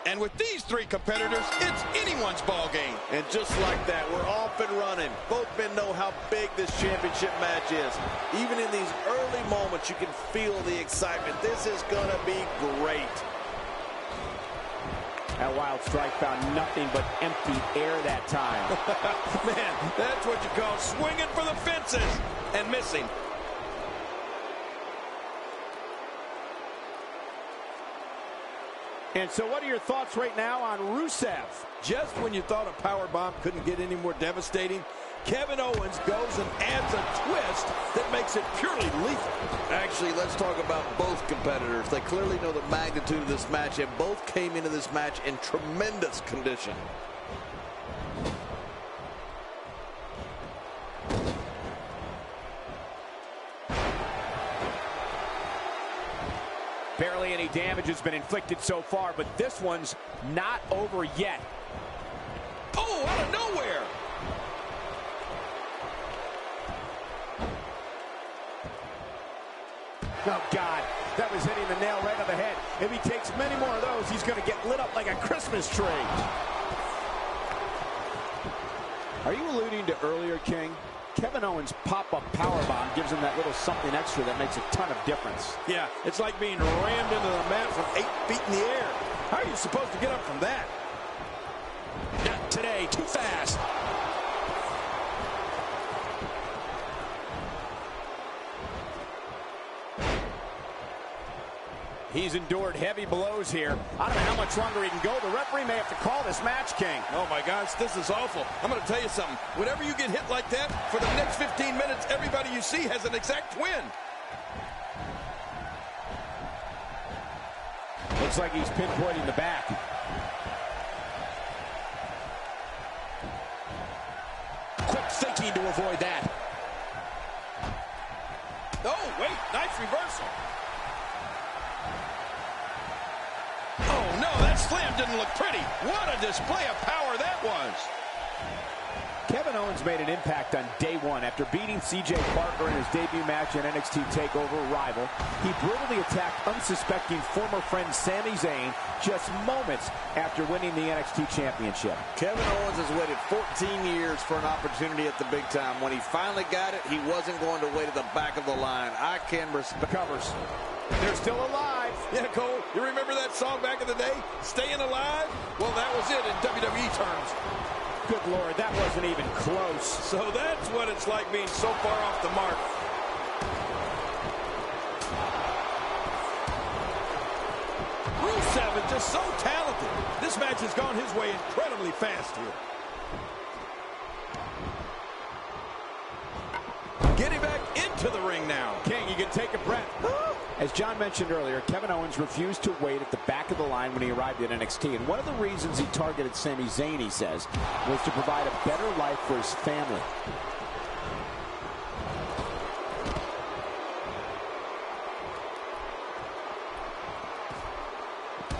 And with these three competitors, it's anyone's ball game. And just like that, we're off and running. Both men know how big this championship match is. Even in these early moments, you can feel the excitement. This is going to be great. That wild strike found nothing but empty air that time. Man, that's what you call swinging for the fences and missing. And so what are your thoughts right now on Rusev? Just when you thought a power bomb couldn't get any more devastating, Kevin Owens goes and adds a twist that makes it purely lethal. Actually, let's talk about both competitors. They clearly know the magnitude of this match, and both came into this match in tremendous condition. Barely any damage has been inflicted so far, but this one's not over yet. Oh, out of nowhere! Oh, God, that was hitting the nail right on the head. If he takes many more of those, he's going to get lit up like a Christmas tree. Are you alluding to earlier, King? Kevin Owens' pop-up powerbomb gives him that little something extra that makes a ton of difference. Yeah, it's like being rammed into the mat from 8 feet in the air. How are you supposed to get up from that? Not today, too fast. He's endured heavy blows here. I don't know how much longer he can go. The referee may have to call this match, King. Oh, my gosh, this is awful. I'm going to tell you something. Whenever you get hit like that, for the next 15 minutes, everybody you see has an exact twin. Looks like he's pinpointing the back. Quick thinking to avoid that. Oh, wait, nice reversal. Oh, no, that slam didn't look pretty. What a display of power that was. Kevin Owens made an impact on day one after beating C.J. Parker in his debut match in NXT TakeOver Rival. He brutally attacked unsuspecting former friend Sami Zayn just moments after winning the NXT Championship. Kevin Owens has waited 14 years for an opportunity at the big time. When he finally got it, he wasn't going to wait at the back of the line. I can respect. Covers. They're still alive. Yeah, Cole, you remember that song back in the day? Staying Alive? Well, that was it in WWE terms. Good Lord, that wasn't even close. So that's what it's like being so far off the mark. Rusev is just so talented. This match has gone his way incredibly fast here. Getting back into the ring now. King, you can take a breath. As John mentioned earlier, Kevin Owens refused to wait at the back of the line when he arrived at NXT. And one of the reasons he targeted Sami Zayn, he says, was to provide a better life for his family.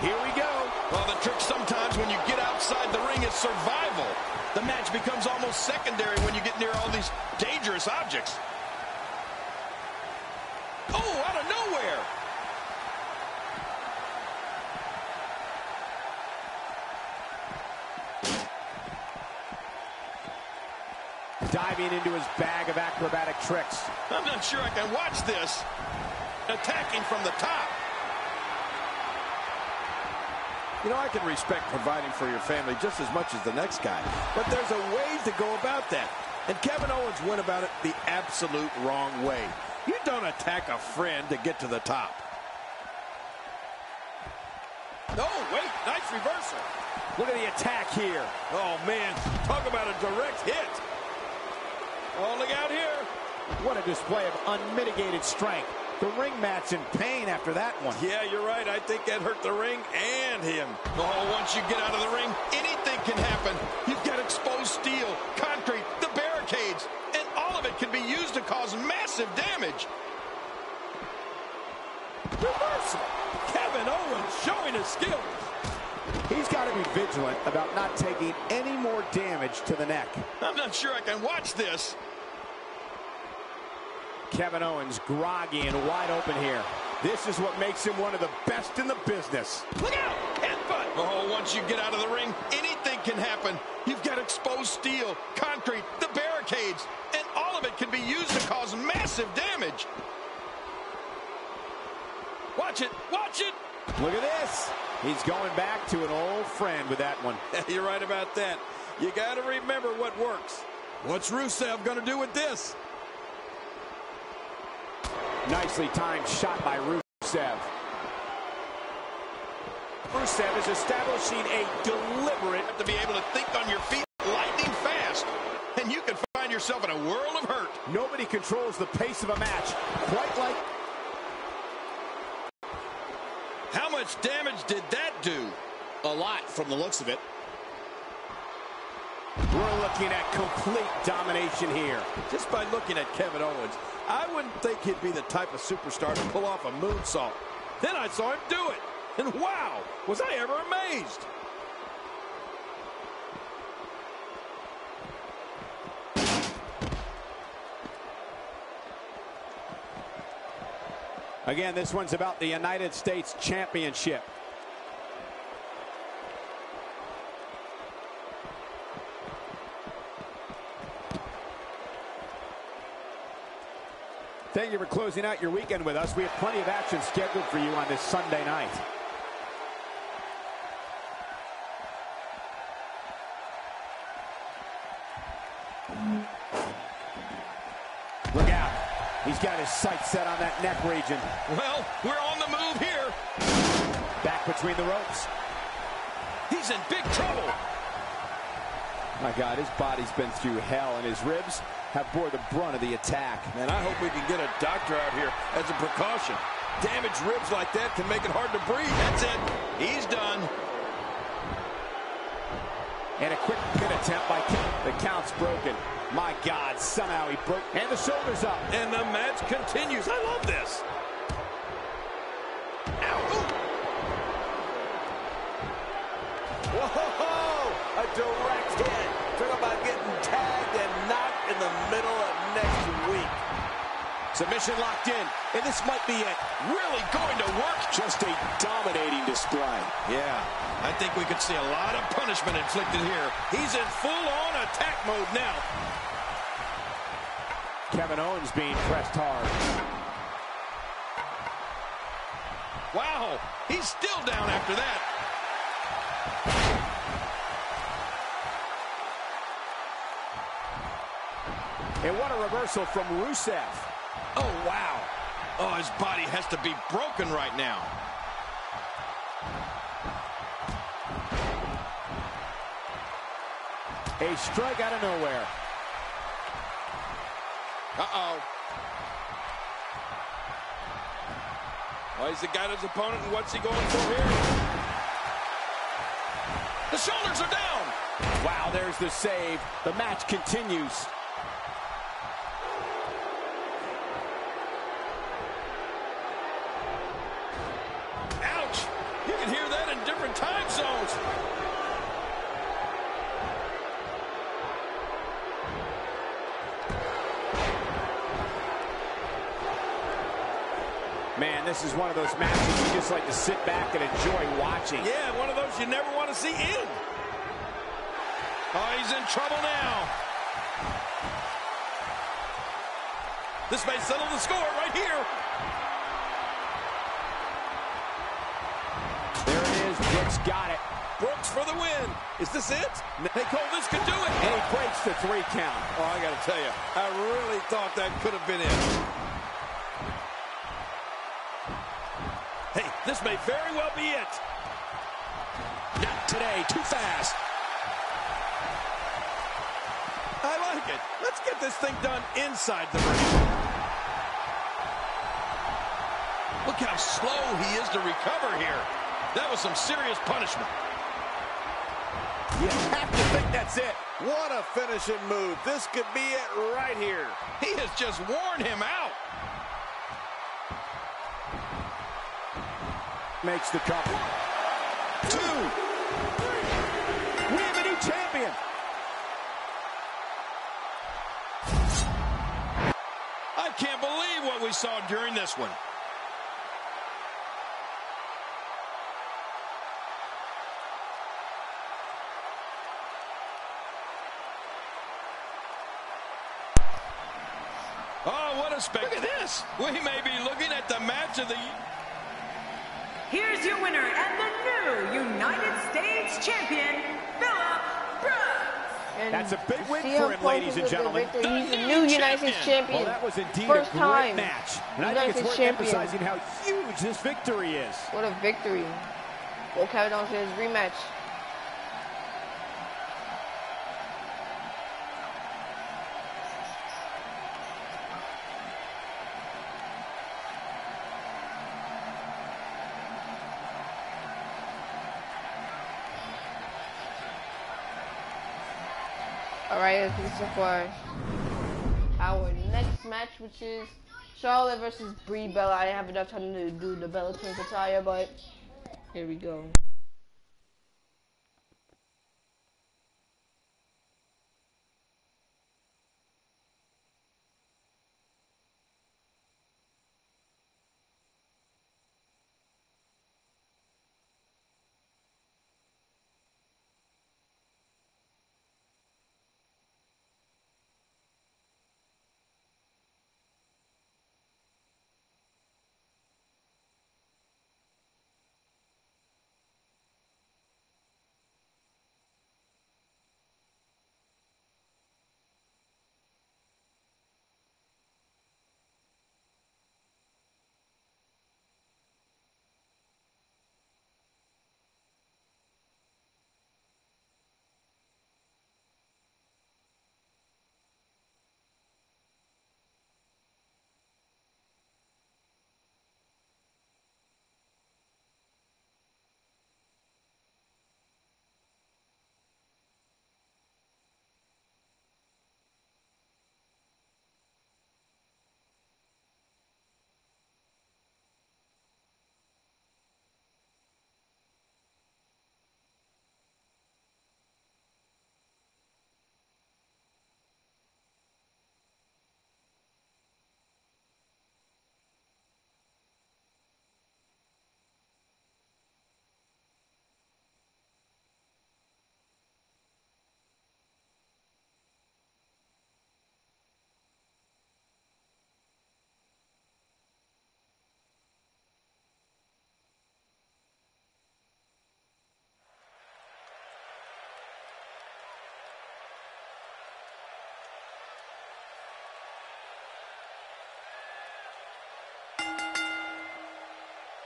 Here we go. Well, the trick sometimes when you get outside the ring is survival. The match becomes almost secondary when you get near all these dangerous objects. Oh, out of nowhere. Diving into his bag of acrobatic tricks. I'm not sure I can watch this. Attacking from the top. You know, I can respect providing for your family just as much as the next guy. But there's a way to go about that. And Kevin Owens went about it the absolute wrong way. You don't attack a friend to get to the top. Oh, wait, nice reversal. Look at the attack here. Oh, man, talk about a direct hit. Oh, look out here. What a display of unmitigated strength. The ring mat's in pain after that one. Yeah, you're right. I think that hurt the ring and him. Oh, once you get out of the ring, anything can happen. You've got exposed steel, concrete, the barricades, and all of it can be used to cause massive damage. Reversal. Kevin Owens showing his skills. He's got to be vigilant about not taking any more damage to the neck. I'm not sure I can watch this. Kevin Owens groggy and wide open here. This is what makes him one of the best in the business. Look out! Headbutt! Oh, once you get out of the ring, anything can happen. You've got exposed steel, concrete, the barricades, and all of it can be used to cause massive damage. Watch it! Watch it! Look at this. He's going back to an old friend with that one. You're right about that. You got to remember what works. What's Rusev going to do with this? Nicely timed shot by Rusev. Rusev is establishing a deliberate... To be able to think on your feet lightning fast. And you can find yourself yourself in a world of hurt. Nobody controls the pace of a match quite like... How much damage did that do? A lot from the looks of it. We're looking at complete domination here. Just by looking at Kevin Owens, I wouldn't think he'd be the type of superstar to pull off a moonsault. Then I saw him do it, and wow, was I ever amazed. Again, this one's about the United States Championship. Thank you for closing out your weekend with us. We have plenty of action scheduled for you on this Sunday night. Look out. He's got his sights set on that neck region. Well, we're on the move here. Back between the ropes. He's in big trouble. My God, his body's been through hell, and his ribs have bore the brunt of the attack. Man, I hope we can get a doctor out here as a precaution. Damaged ribs like that can make it hard to breathe. That's it. He's done. And a quick pin attempt by King. The count's broken. My God, somehow he broke. And the shoulders up. And the match continues. I love this. Ow. Whoa! A direct hit. Talk about getting tagged and knocked in the middle of next week. Submission locked in, and this might be it. Really going to work. Just a dominating display. Yeah, I think we could see a lot of punishment inflicted here. He's in full-on attack mode now. Kevin Owens being pressed hard. Wow, he's still down after that. And what a reversal from Rusev. Oh, wow. Oh, his body has to be broken right now. A strike out of nowhere. Uh-oh. Oh, he's got his opponent, and what's he going for here? The shoulders are down. Wow, there's the save. The match continues. Ouch. You can hear that in different time zones. Man, this is one of those matches you just like to sit back and enjoy watching. Yeah, one of those you never want to see end. Oh, he's in trouble now. This may settle the score right here. There it is. Brooks got it. Brooks for the win. Is this it? Hey, Cole, this could do it. And he breaks the 3 count. Oh, I got to tell you, I really thought that could have been it. Hey, this may very well be it. Not today. Too fast. I like it. Let's get this thing done inside the ring. Look how slow he is to recover here. That was some serious punishment. You have to think that's it. What a finishing move. This could be it right here. He has just worn him out. Makes the cover. 2. We have a new champion. I can't believe what we saw during this one. Oh, what a spectacle. Look at this. We may be looking at the match of the... Here's your winner and the new United States Champion, Philip Brooks. And That's a big win CM for him, Punk ladies is and the gentlemen. victor. He's a new United States champion. Well, that was indeed First a great time. match. And I United think it's worth States champion. emphasizing how huge this victory is. What a victory. Well, Kevin Owens in his rematch. Alright, this is for our next match, which is Charlotte versus Brie Bella. I didn't have enough time to do the Bella Twins attire, but here we go.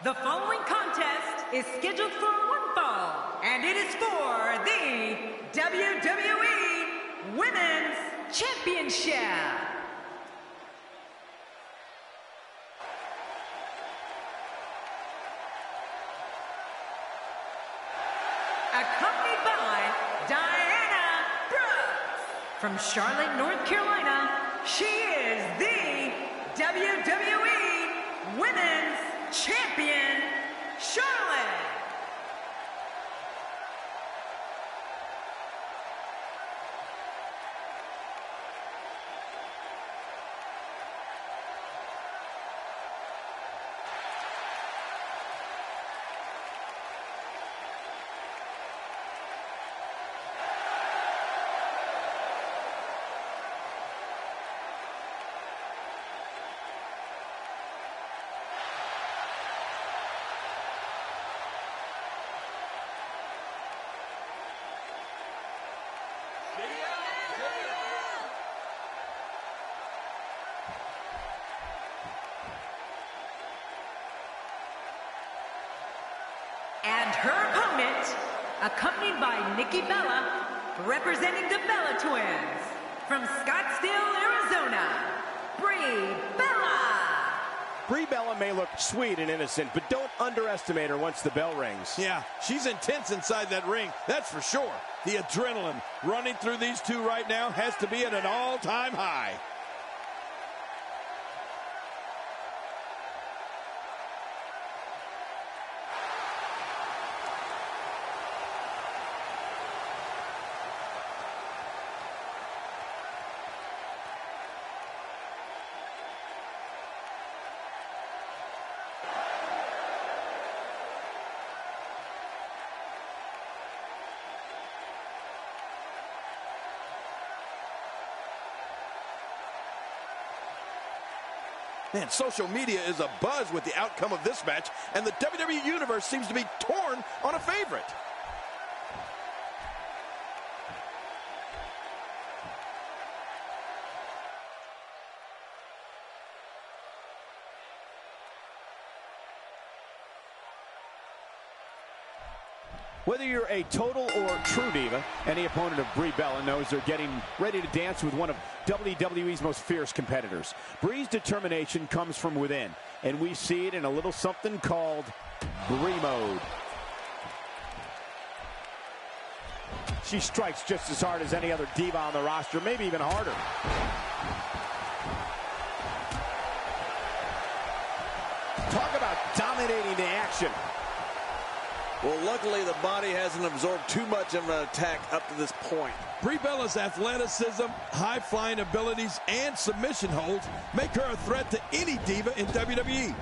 The following contest is scheduled for one fall, and it is for the WWE Women's Championship. Accompanied by Diana Brooks. From Charlotte, North Carolina, she is the WWE Women's Champion, Charlotte. And her opponent, accompanied by Nikki Bella, representing the Bella Twins, from Scottsdale, Arizona, Brie Bella. Brie Bella may look sweet and innocent, but don't underestimate her once the bell rings. Yeah, she's intense inside that ring, that's for sure. The adrenaline running through these two right now has to be at an all-time high. Man, social media is abuzz with the outcome of this match, and the WWE Universe seems to be torn on a favorite. Whether you're a total or true diva, any opponent of Brie Bella knows they're getting ready to dance with one of WWE's most fierce competitors. Brie's determination comes from within, and we see it in a little something called Brie mode. She strikes just as hard as any other diva on the roster, maybe even harder. Talk about dominating the action. Well, luckily the body hasn't absorbed too much of an attack up to this point. Brie Bella's athleticism, high-flying abilities, and submission holds make her a threat to any diva in WWE.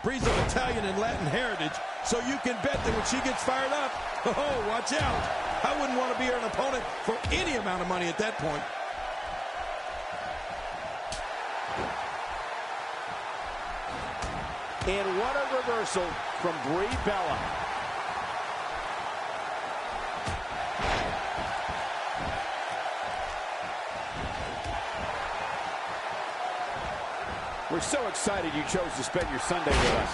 Brie's of Italian and Latin heritage, so you can bet that when she gets fired up, oh, watch out. I wouldn't want to be her an opponent for any amount of money at that point. And what a reversal from Brie Bella. We're so excited you chose to spend your Sunday with us.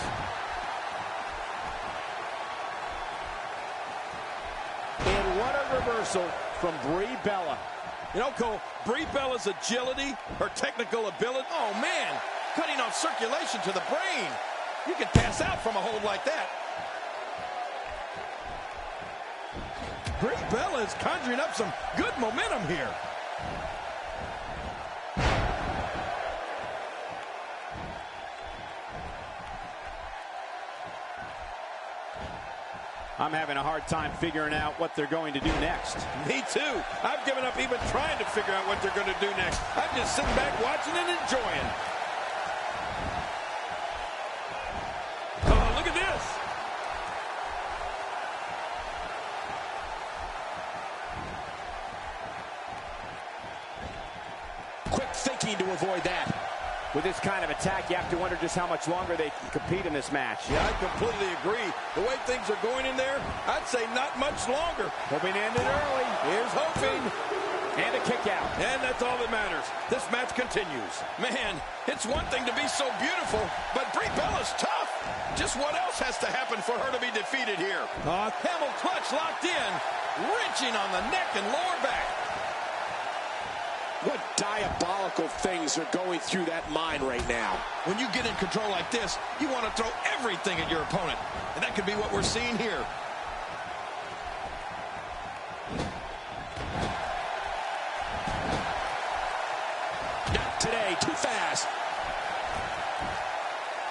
And what a reversal from Brie Bella. You know, Cole, Brie Bella's agility, her technical ability, oh man, cutting off circulation to the brain. You can pass out from a hold like that. Brie Bella is conjuring up some good momentum here. I'm having a hard time figuring out what they're going to do next. Me too. I've given up even trying to figure out what they're going to do next. I'm just sitting back watching and enjoying. Oh, look at this. Quick thinking to avoid that. With this kind of attack, you have to wonder just how much longer they can compete in this match. Yeah, I completely agree. The way things are going in there, I'd say not much longer. Hoping to end it early. Here's hoping. And a kick out. And that's all that matters. This match continues. Man, it's one thing to be so beautiful, but Brie Bella's tough. Just what else has to happen for her to be defeated here? Camel clutch locked in, wrenching on the neck and lower back. What diabolical things are going through that mind right now? When you get in control like this, you want to throw everything at your opponent. And that could be what we're seeing here. Not today, too fast.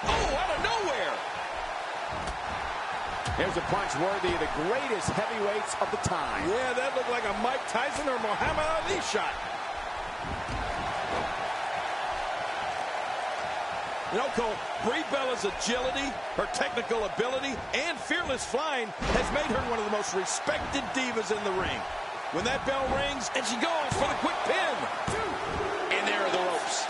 Oh, out of nowhere. There's a punch worthy of the greatest heavyweights of the time. Yeah, that looked like a Mike Tyson or Muhammad Ali shot. You know, Cole, Brie Bella's agility, her technical ability, and fearless flying has made her one of the most respected divas in the ring. When that bell rings, and she goes for the quick pin. And there are the ropes.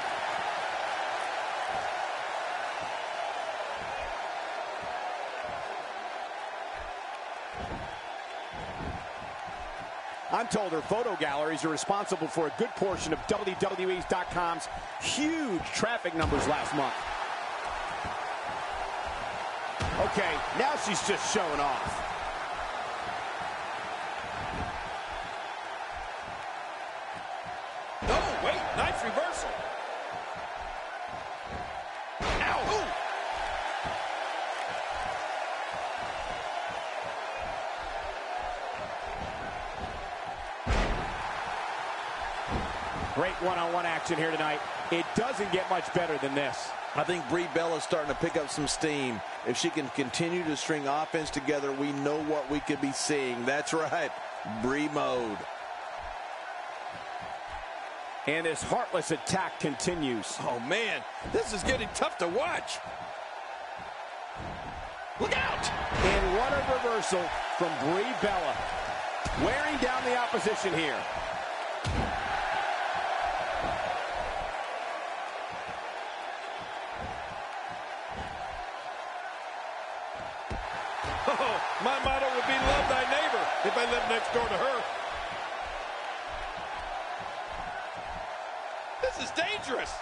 I'm told her photo galleries are responsible for a good portion of WWE's.com's huge traffic numbers last month. Okay, now she's just showing off. Oh, wait, nice reversal. Ow! Great one-on-one action here tonight. It doesn't get much better than this. I think Brie Bella's starting to pick up some steam. If she can continue to string offense together, we know what we could be seeing. That's right, Brie mode. And this heartless attack continues. Oh, man, this is getting tough to watch. Look out! And what a reversal from Brie Bella. Wearing down the opposition here. Oh, my motto would be love thy neighbor if I lived next door to her. This is dangerous.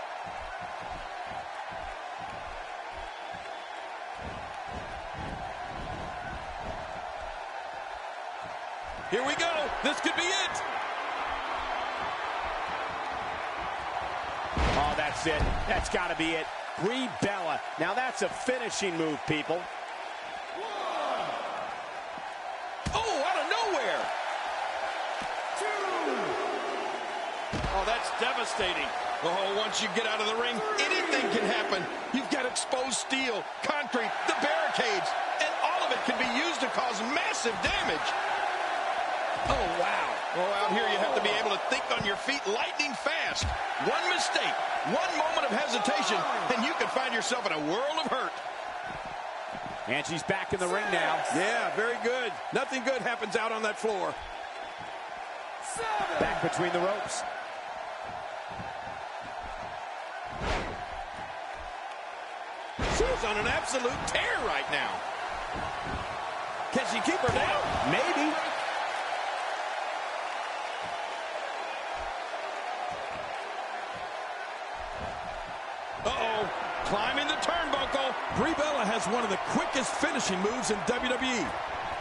Here we go. This could be it. Oh, that's it. That's got to be it. Brie Bella. Now that's a finishing move, people. Oh, out of nowhere. devastating. Oh, once you get out of the ring, anything can happen. You've got exposed steel, concrete, the barricades, and all of it can be used to cause massive damage. Oh, wow. Oh, out here you have to be able to think on your feet lightning fast. One mistake, one moment of hesitation, and you can find yourself in a world of hurt. And she's back in the ring now. Yeah, very good. Nothing good happens out on that floor. Back between the ropes. She's on an absolute tear right now. Can she keep her down? Maybe. Uh-oh, climbing the turnbuckle. Brie Bella has one of the quickest finishing moves in WWE.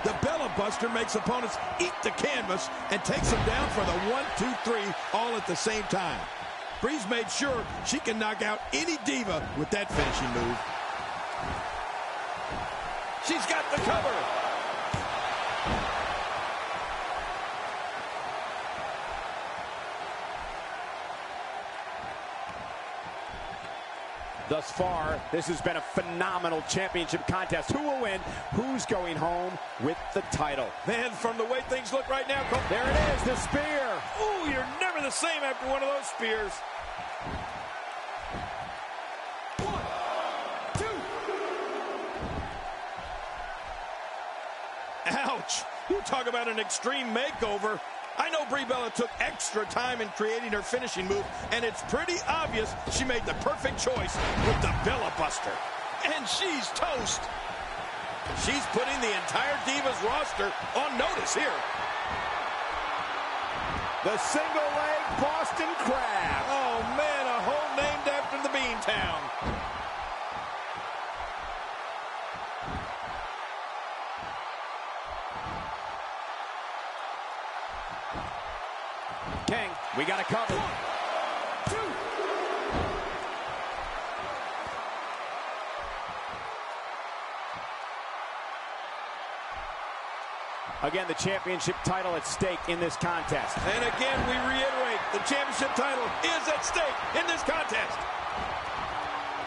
The Bella Buster makes opponents eat the canvas and takes them down for the 1, 2, 3 all at the same time. Brie's made sure she can knock out any diva with that finishing move. She's got the cover. Thus far, this has been a phenomenal championship contest. Who will win? Who's going home with the title? Man, from the way things look right now, Cole. There it is, the spear. Ooh, you're never the same after one of those spears. 1, 2. Ouch. You talk about an extreme makeover. I know Brie Bella took extra time in creating her finishing move, and it's pretty obvious she made the perfect choice with the Bella Buster. And she's toast. She's putting the entire Divas roster on notice here. The single leg Boston Crab. Oh, man, a hole named after the Beantown. King, we got a cover. 1, 2. Again, the championship title at stake in this contest. And again, we reiterate, the championship title is at stake in this contest.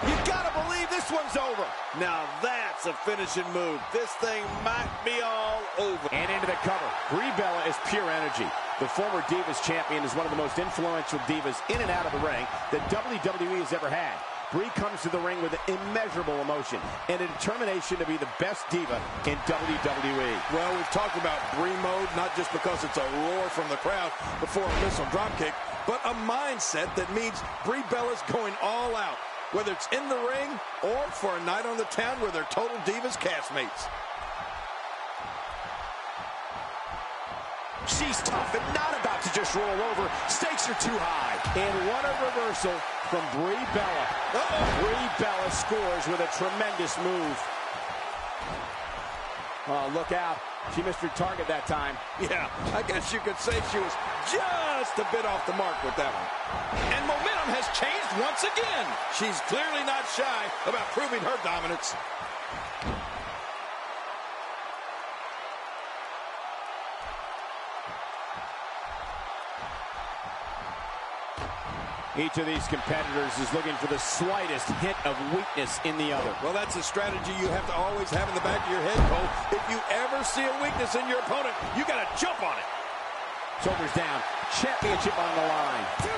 You gotta believe this one's over. Now that's a finishing move. This thing might be all over. And into the cover. Brie Bella is pure energy. The former Divas champion is one of the most influential divas in and out of the ring that WWE has ever had. Brie comes to the ring with immeasurable emotion and a determination to be the best diva in WWE. Well, we've talked about Brie mode, not just because it's a roar from the crowd before a missile dropkick, but a mindset that means Brie Bella's going all out, whether it's in the ring or for a night on the town where they're total Divas castmates. She's tough and not about to just roll over. Stakes are too high. And what a reversal from Brie Bella. Brie Bella scores with a tremendous move. Oh, look out. She missed her target that time. Yeah, I guess you could say she was just a bit off the mark with that one. And momentum has changed once again. She's clearly not shy about proving her dominance. Each of these competitors is looking for the slightest hint of weakness in the other. Well, that's a strategy you have to always have in the back of your head, Cole. If you ever see a weakness in your opponent, you got to jump on it. Shoulders down. Championship on the line. 2.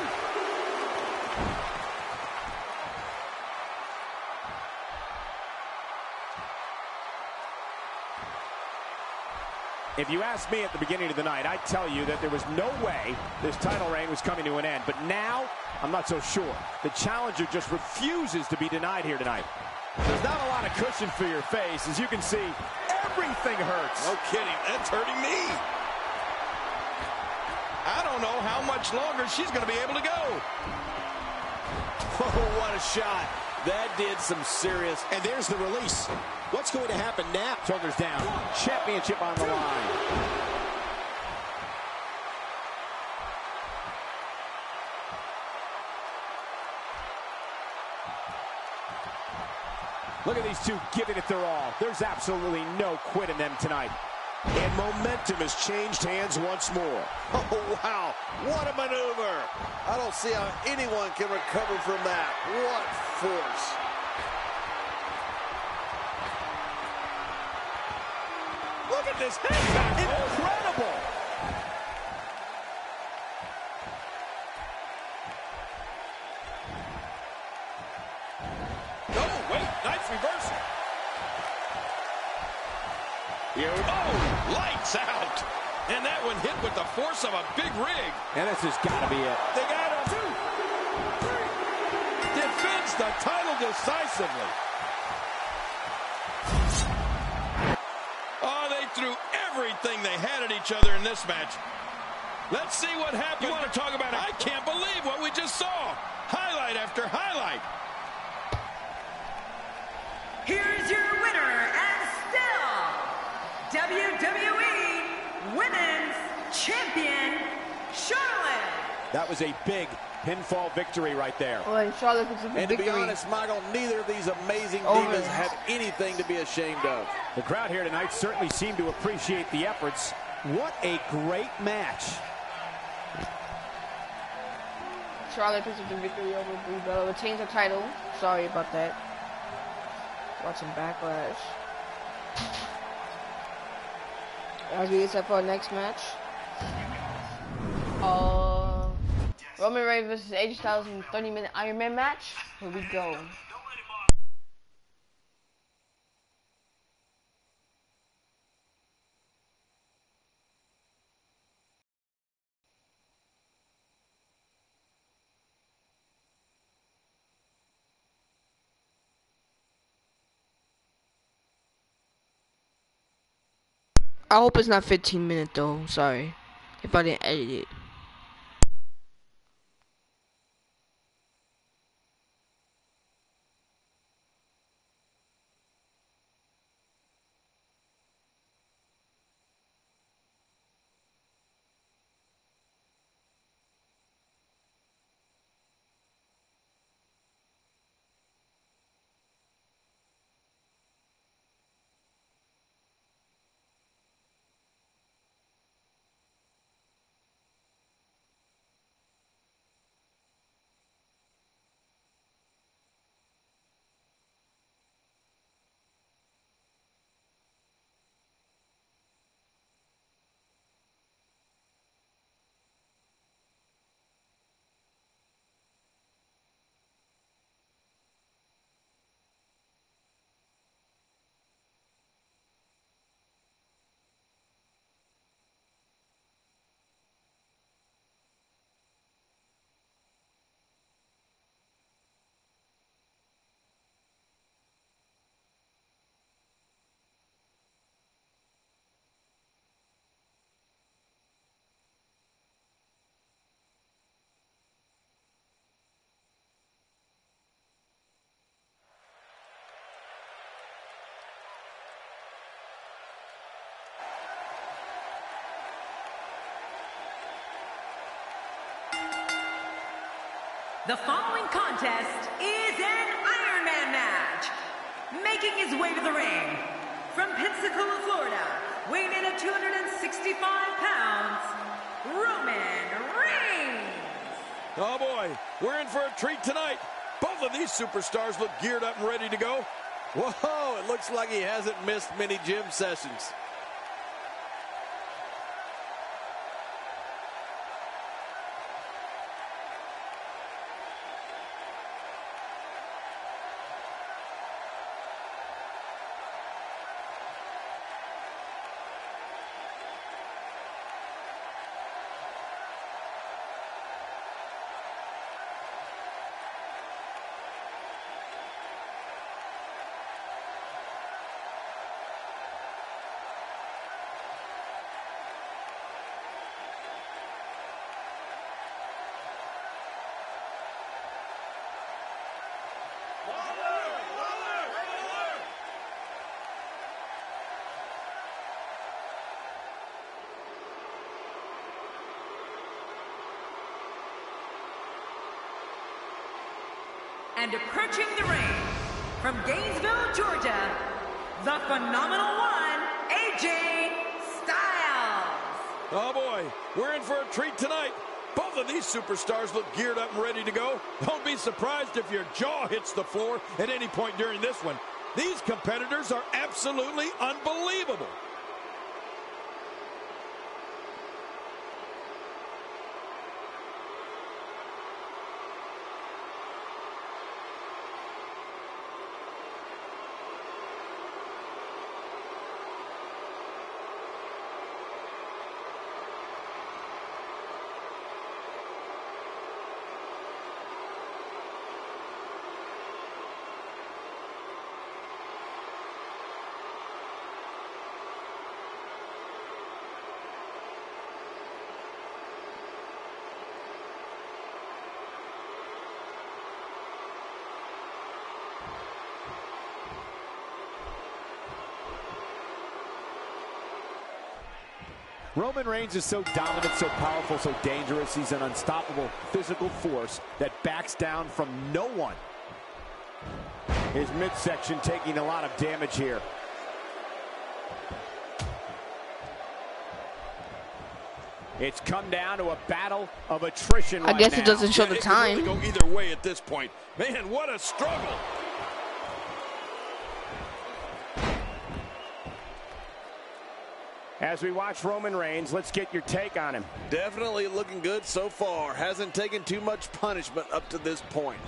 If you asked me at the beginning of the night, I'd tell you that there was no way this title reign was coming to an end. But now, I'm not so sure. The challenger just refuses to be denied here tonight. There's not a lot of cushion for your face. As you can see, everything hurts. No kidding. That's hurting me. I don't know how much longer she's going to be able to go. Oh, what a shot. That did some serious. And there's the release. What's going to happen now? Shoulders down. Championship on the line. Look at these two giving it their all. There's absolutely no quit in them tonight. And momentum has changed hands once more. Oh, wow. What a maneuver. I don't see how anyone can recover from that. What force. Look at this impact. Incredible. Oh, wait. Nice reversal. Oh, lights out. And that one hit with the force of a big rig. And this has got to be it. They got him. 2, 3. Defends the title decisively. Oh, they threw everything they had at each other in this match. Let's see what happened. You want to talk about it? I can't believe what we just saw. Highlight after highlight. Here's your winner and still WWE Women's Champion, Charlotte. That was a big pinfall victory right there. Oh, and Charlotte gets a And to victory. be honest, Michael, neither of these amazing Over. divas have anything to be ashamed of. The crowd here tonight certainly seemed to appreciate the efforts. What a great match. Charlotte picks up the victory over Brie Bella, retains her title. Sorry about that. Watching Backlash. As we get set for our next match. Roman Reigns versus AJ Styles in a 30-minute Iron Man match. Here we go. I hope it's not 15 minutes though. Sorry if I didn't edit it. The following contest is an Iron Man match. Making his way to the ring from Pensacola, Florida, weighing in at 265 pounds, Roman Reigns. Oh, boy. We're in for a treat tonight. Both of these superstars look geared up and ready to go. Whoa, it looks like he hasn't missed many gym sessions. And approaching the ring from Gainesville, Georgia, the phenomenal one, AJ Oh, boy, we're in for a treat tonight. Both of these superstars look geared up and ready to go. Don't be surprised if your jaw hits the floor at any point during this one. These competitors are absolutely unbelievable. Roman Reigns is so dominant, so powerful, so dangerous. He's an unstoppable physical force that backs down from no one. His midsection taking a lot of damage here. It's come down to a battle of attrition right now. I guess it doesn't show the time. It could really go either way at this point. Man, what a struggle. As we watch Roman Reigns, let's get your take on him. Definitely looking good so far. Hasn't taken too much punishment up to this point.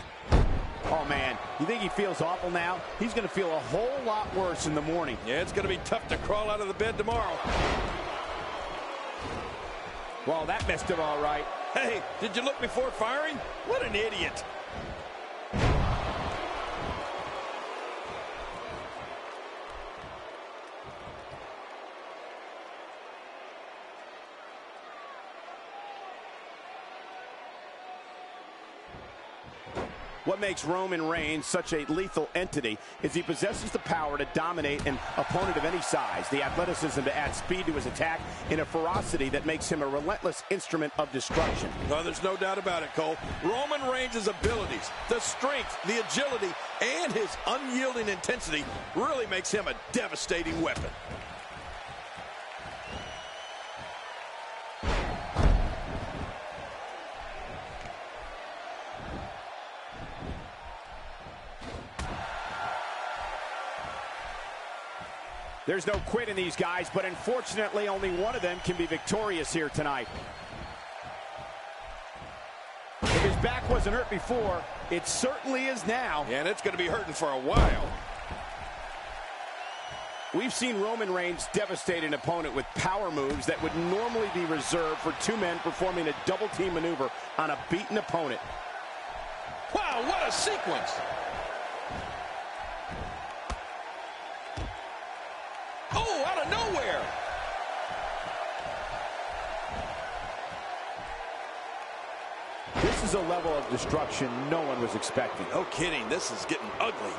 Oh, man, you think he feels awful now? He's going to feel a whole lot worse in the morning. Yeah, it's going to be tough to crawl out of the bed tomorrow. Well, that missed him all right. Hey, did you look before firing? What an idiot. What makes Roman Reigns such a lethal entity is he possesses the power to dominate an opponent of any size, the athleticism to add speed to his attack, and a ferocity that makes him a relentless instrument of destruction. Well, there's no doubt about it, Cole. Roman Reigns' abilities, the strength, the agility, and his unyielding intensity really makes him a devastating weapon. There's no quit in these guys, but unfortunately only one of them can be victorious here tonight. If his back wasn't hurt before, it certainly is now. Yeah, and it's going to be hurting for a while. We've seen Roman Reigns devastate an opponent with power moves that would normally be reserved for two men performing a double-team maneuver on a beaten opponent. Wow, what a sequence! Oh, out of nowhere! This is a level of destruction no one was expecting. No kidding, this is getting ugly.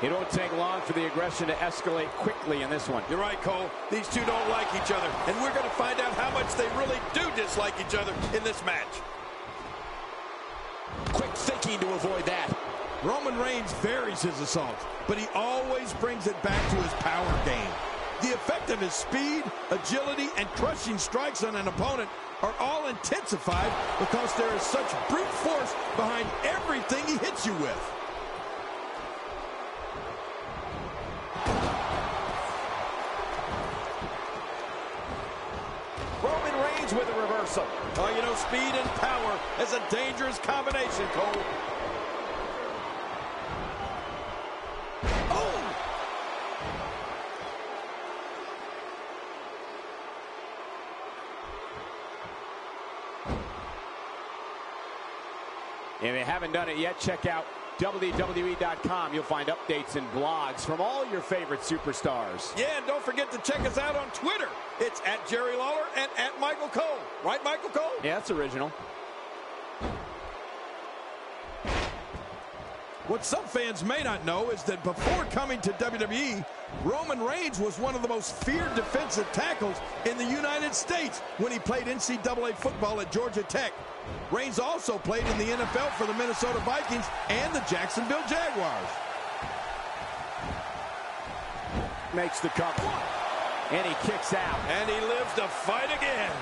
It won't take long for the aggression to escalate quickly in this one. You're right, Cole. These two don't like each other, and we're going to find out how much they really do dislike each other in this match. Quick thinking to avoid that. Roman Reigns varies his assaults, but he always brings it back to his power game. The effect of his speed, agility, and crushing strikes on an opponent are all intensified because there is such brute force behind everything he hits you with. Roman Reigns with a reversal. Oh, you know, speed and power is a dangerous combination, Cole. Oh! If you haven't done it yet, check out WWE.com. You'll find updates and blogs from all your favorite superstars. Yeah, and don't forget to check us out on Twitter. It's at Jerry Lawler and at Michael Cole. Right, Michael Cole? Yeah, that's original. What some fans may not know is that before coming to WWE, Roman Reigns was one of the most feared defensive tackles in the United States when he played NCAA football at Georgia Tech. Reigns also played in the NFL for the Minnesota Vikings and the Jacksonville Jaguars. Makes the cover. And he kicks out. And he lives to fight again.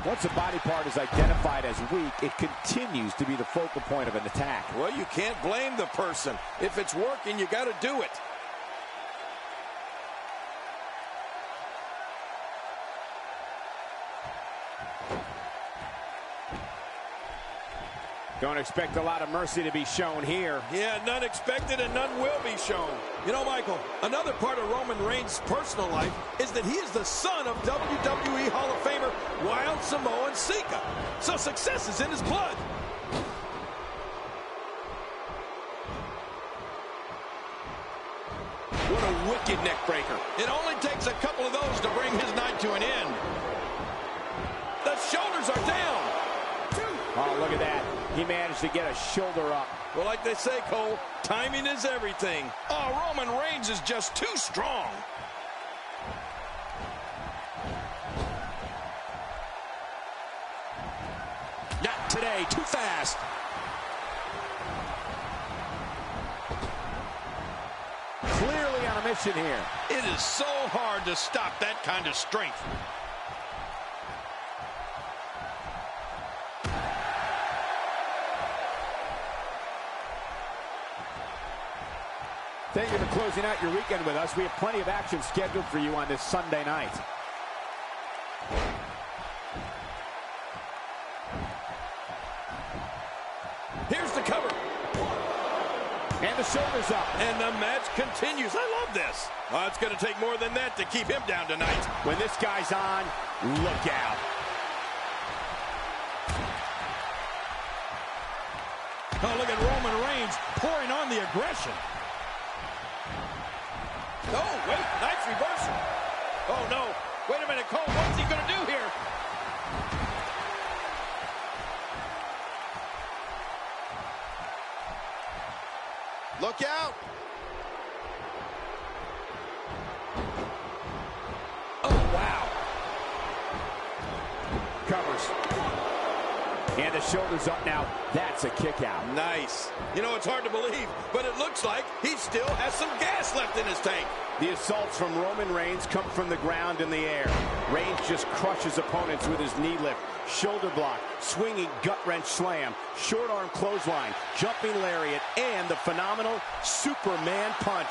Once a body part is identified as weak, it continues to be the focal point of an attack. Well, you can't blame the person. If it's working, you got to do it. Don't expect a lot of mercy to be shown here. Yeah, none expected and none will be shown. You know, Michael, another part of Roman Reigns' personal life is that he is the son of WWE Hall of Famer Wild Samoan Sika. So success is in his blood. What a wicked neck breaker. It only takes a couple of those to bring his night to an end. The shoulders are down. Oh, look at that. He managed to get a shoulder up. Well, like they say, Cole, timing is everything. Oh, Roman Reigns is just too strong. Not today, too fast. Clearly on a mission here. It is so hard to stop that kind of strength. Thank you for closing out your weekend with us. We have plenty of action scheduled for you on this Sunday night. Here's the cover. And the shoulders up. And the match continues. I love this. Oh, it's going to take more than that to keep him down tonight. When this guy's on, look out. Oh, look at Roman Reigns pouring on the aggression. Oh, wait, nice reversal. Oh, no. Wait a minute, Cole, what's he going to do here? Look out. Oh, wow. Covers. And the shoulders up now. That's a kick out. Nice. You know, it's hard to believe, but it looks like he still has some gas left in his tank. The assaults from Roman Reigns come from the ground in the air. Reigns just crushes opponents with his knee lift, shoulder block, swinging gut-wrench slam, short arm clothesline, jumping lariat, and the phenomenal Superman punch.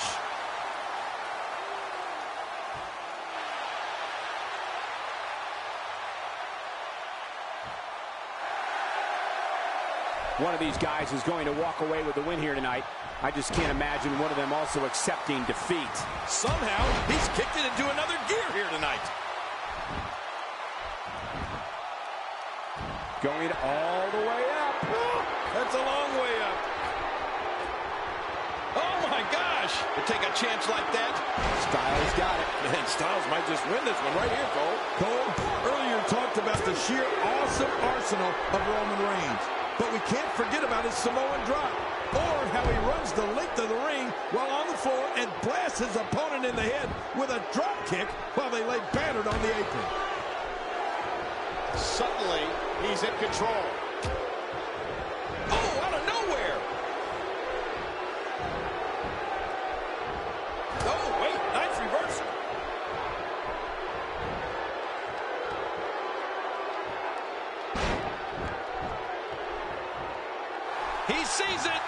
One of these guys is going to walk away with the win here tonight. I just can't imagine one of them also accepting defeat. Somehow, he's kicked it into another gear here tonight. Going all the way up. Oh, that's a long way up. Oh, my gosh. To take a chance like that. Styles got it. Man, Styles might just win this one right here, Cole. Cole, earlier talked about the sheer awesome arsenal of Roman Reigns. But we can't forget about his Samoan drop, or how he runs the length of the ring while on the floor and blasts his opponent in the head with a drop kick while they lay battered on the apron. Suddenly, he's in control. Oh, out of nowhere. Oh, wait, nice reversal. He sees it.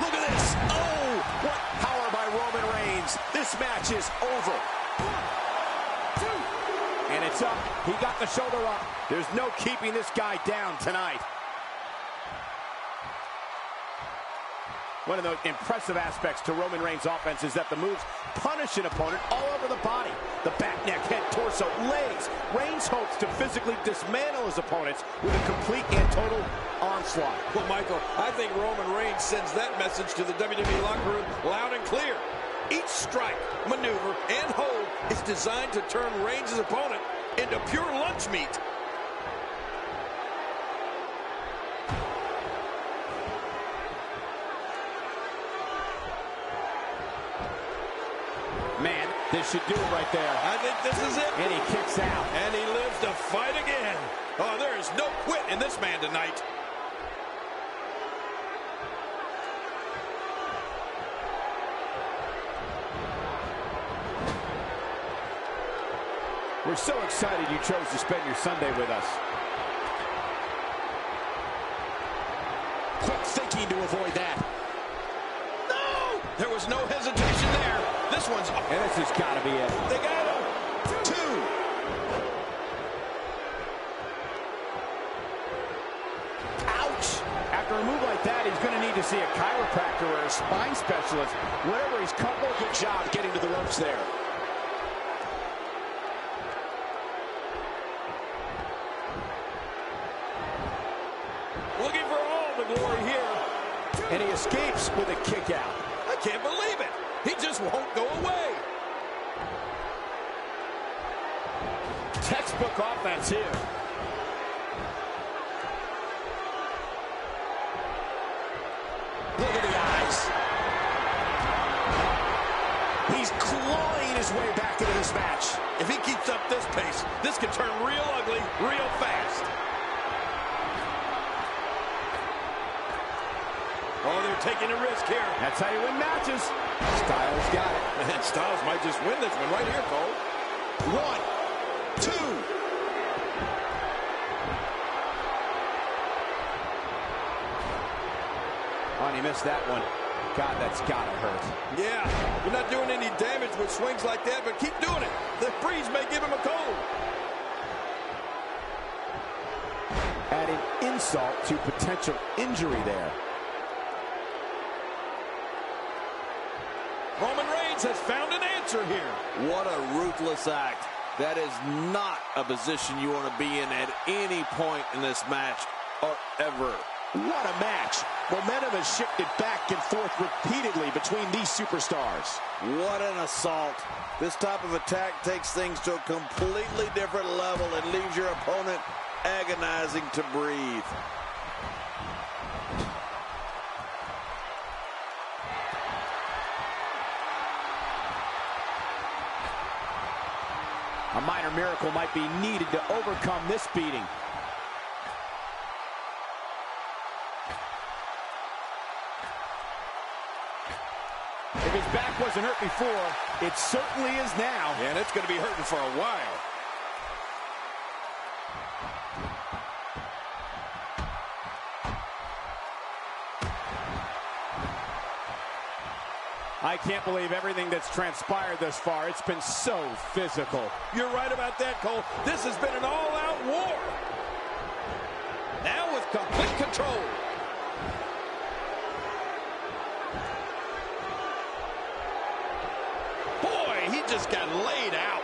Look at this. Oh, what power by Roman Reigns. This match is over. And it's up. He got the shoulder up. There's no keeping this guy down tonight. One of the impressive aspects to Roman Reigns' offense is that the moves punish an opponent all over the body. The back, neck, head, torso, legs. Reigns hopes to physically dismantle his opponents with a complete and total onslaught. Well, Michael, I think Roman Reigns sends that message to the WWE locker room loud and clear. Each strike, maneuver, and hold is designed to turn Reigns' opponent into pure lunch meat. Man, this should do it right there. I think this is it. And he kicks out. And he lives to fight again. Oh, there is no quit in this man tonight. We're so excited you chose to spend your Sunday with us. Quick thinking to avoid that. No! There was no hesitation there. This one's... And this has got to be it. They got him. 2. Ouch. After a move like that, he's going to need to see a chiropractor or a spine specialist. Whatever he's comfortable. Good job getting to the ropes there. Looking for all the glory here. And he escapes with a kick out. I can't believe it. He just won't go away. Textbook offense here. Look at the eyes. He's clawing his way back into this match. If he keeps up this pace, this could turn real ugly real fast. Oh, they're taking a risk here. That's how you win matches. Styles got it. And Styles might just win this one right here, Cole. 1, 2. Oh, and he missed that one. God, that's got to hurt. Yeah, you're not doing any damage with swings like that, but keep doing it. The breeze may give him a cold. Adding insult to potential injury there. Roman Reigns has found an answer here. What a ruthless act. That is not a position you want to be in at any point in this match or ever. What a match. Momentum has shifted back and forth repeatedly between these superstars. What an assault. This type of attack takes things to a completely different level and leaves your opponent agonizing to breathe. A minor miracle might be needed to overcome this beating. If his back wasn't hurt before, it certainly is now. And it's going to be hurting for a while. I can't believe everything that's transpired thus far. It's been so physical. You're right about that, Cole. This has been an all-out war. Now with complete control. Boy, he just got laid out.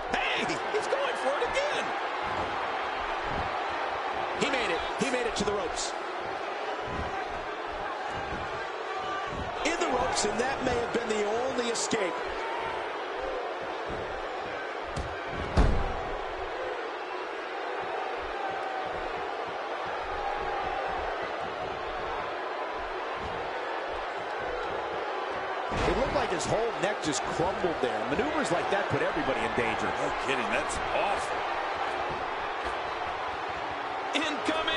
Hey, he's going for it again. He made it. He made it to the ropes. And that may have been the only escape. It looked like his whole neck just crumbled there. Maneuvers like that put everybody in danger. No kidding, that's awful. Incoming!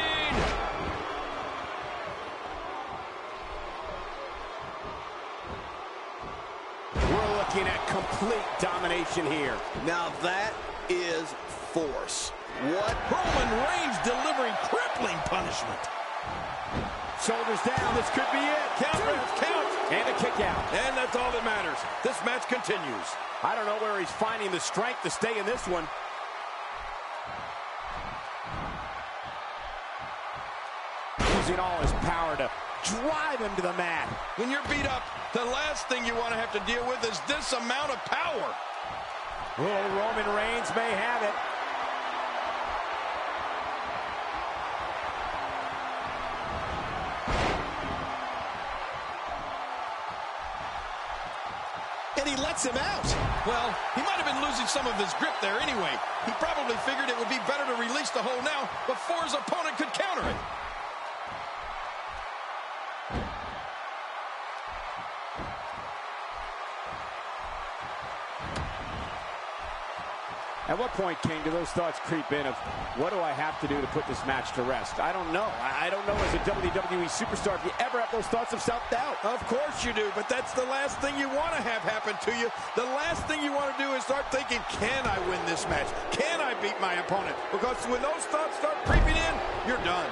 Looking at complete domination here. Now that is force. What? Roman Reigns delivering crippling punishment. Shoulders down, this could be it. Count, Ref, count. And a kick out. And that's all that matters. This match continues. I don't know where he's finding the strength to stay in this one. Using all his power to drive him to the mat. When you're beat up, the last thing you want to have to deal with is this amount of power. Oh, Roman Reigns may have it. And he wants him out. Well, he might have been losing some of his grip there anyway. He probably figured it would be better to release the hold now before his opponent could counter it. At what point, King, do those thoughts creep in of what do I have to do to put this match to rest? I don't know. I don't know as a WWE superstar if you ever have those thoughts of self-doubt. Of course you do, but that's the last thing you want to have happen to you. The last thing you want to do is start thinking, can I win this match? Can I beat my opponent? Because when those thoughts start creeping in, you're done.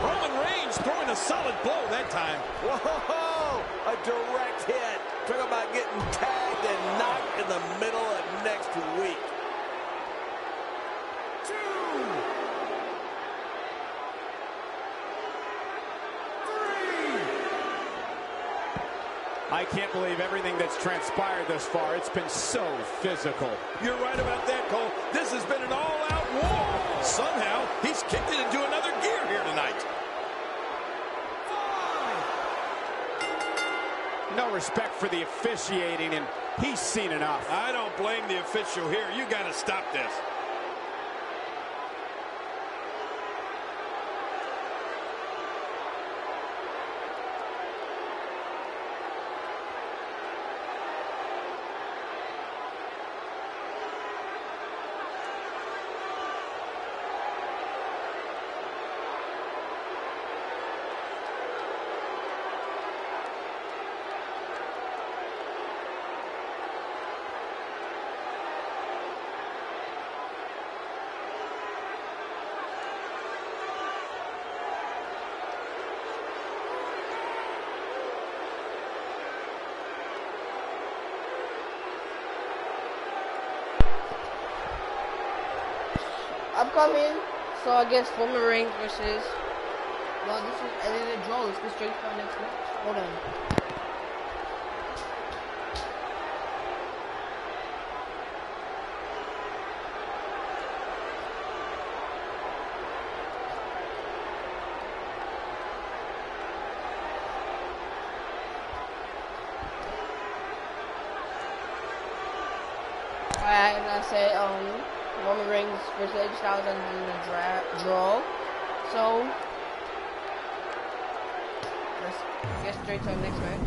Roman Reigns throwing a solid blow that time. Whoa! A direct hit. Talk about getting tagged and knocked in the middle of next week. 2, 3. I can't believe everything that's transpired thus far. It's been so physical. You're right about that, Cole. This has been an all-out war. Somehow, he's kicked it into another gear here tonight. No respect for the officiating, and he's seen enough. I don't blame the official here. You got to stop this. Upcoming, so I guess Roman Reigns versus, well, this is edited draw. Let's go straight to the next match. Hold on. Alright, and I said, Roman Reigns versus AJ Styles in the draw. So, let's get straight to our next match,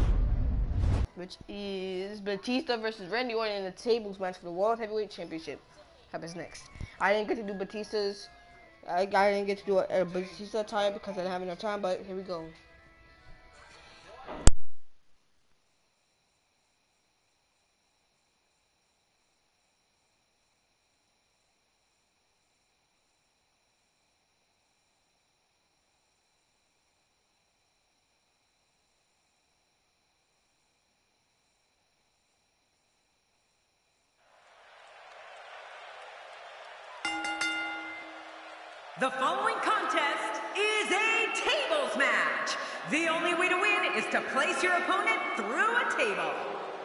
which is Batista versus Randy Orton in the tables match for the World Heavyweight Championship. Happens next. I didn't get to do Batista's. I didn't get to do a Batista attire because I didn't have enough time. But here we go. The following contest is a tables match. The only way to win is to place your opponent through a table.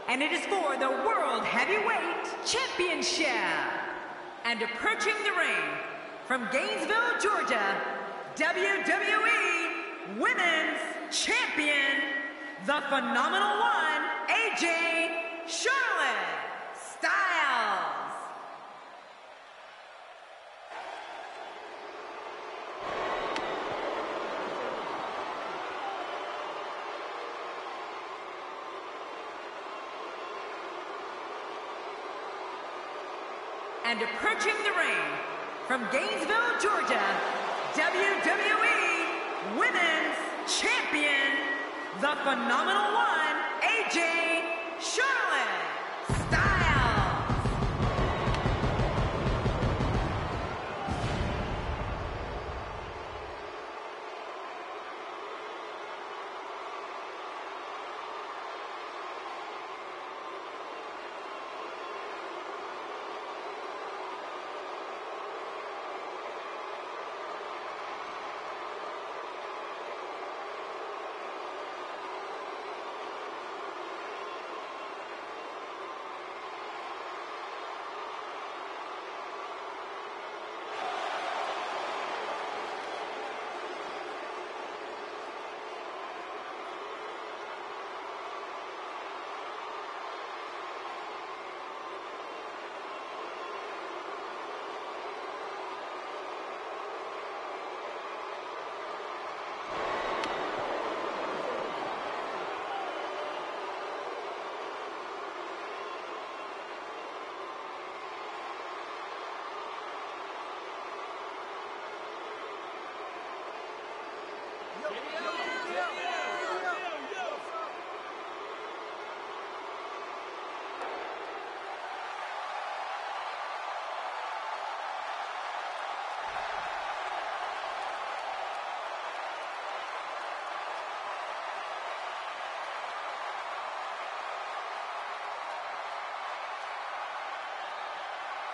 And it is for the World Heavyweight Championship. And approaching the ring from Gainesville, Georgia, WWE Women's Champion, the phenomenal one, AJ Charlotte Styles. And approaching the ring from Gainesville, Georgia, WWE Women's Champion, the phenomenal one, AJ Charlotte Styles.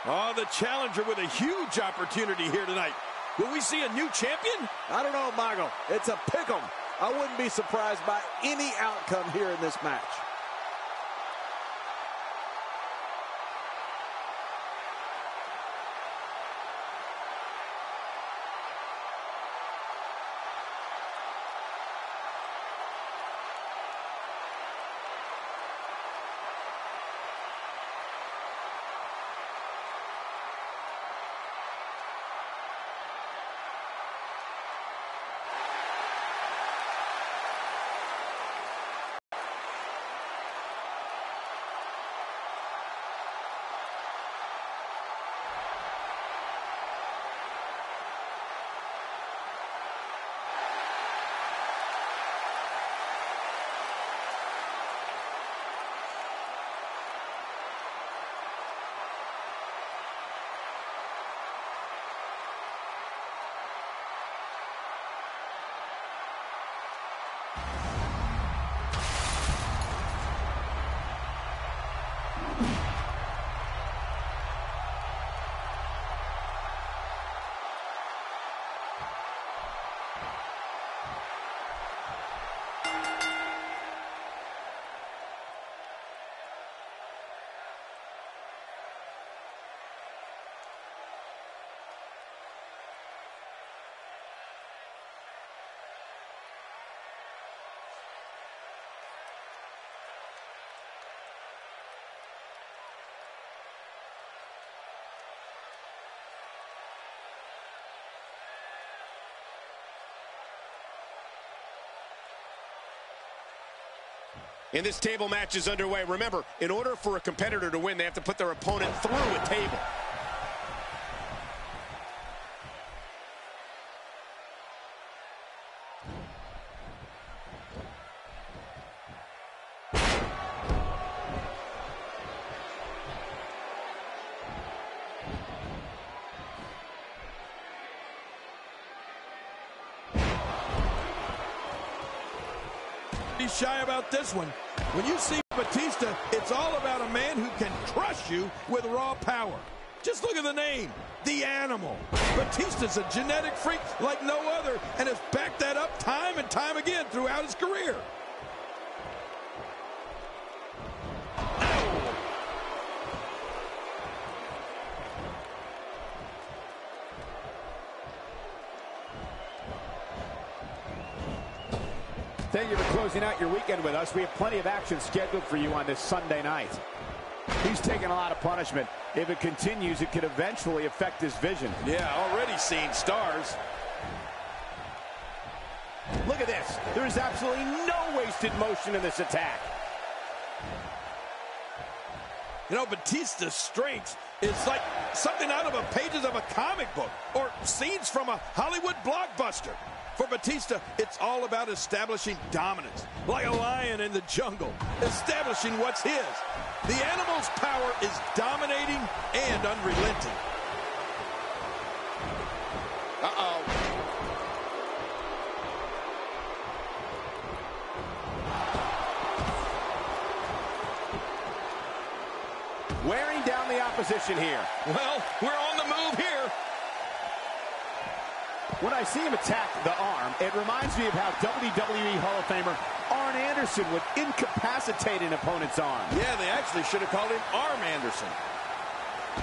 Oh, the challenger with a huge opportunity here tonight. Will we see a new champion? I don't know, Michael. It's a pick'em. I wouldn't be surprised by any outcome here in this match. And this table match is underway. Remember, in order for a competitor to win, they have to put their opponent through a table. Shy about this one. When you see Batista, it's all about a man who can crush you with raw power. Just look at the name, The Animal. Batista's a genetic freak like no other and has backed that up time and time again throughout his career. Thank you for closing out your weekend with us. We have plenty of action scheduled for you on this Sunday night. He's taking a lot of punishment. If it continues, it could eventually affect his vision. Yeah, already seeing stars. Look at this. There is absolutely no wasted motion in this attack. You know, Batista's strength is like something out of the pages of a comic book or scenes from a Hollywood blockbuster. For Batista, it's all about establishing dominance, like a lion in the jungle, establishing what's his. The Animal's power is dominating and unrelenting. Uh-oh. Wearing down the opposition here. Well, we're on the move here. When I see him attack the arm, it reminds me of how WWE Hall of Famer Arn Anderson would incapacitate an opponent's arm. Yeah, they actually should have called him Arm Anderson.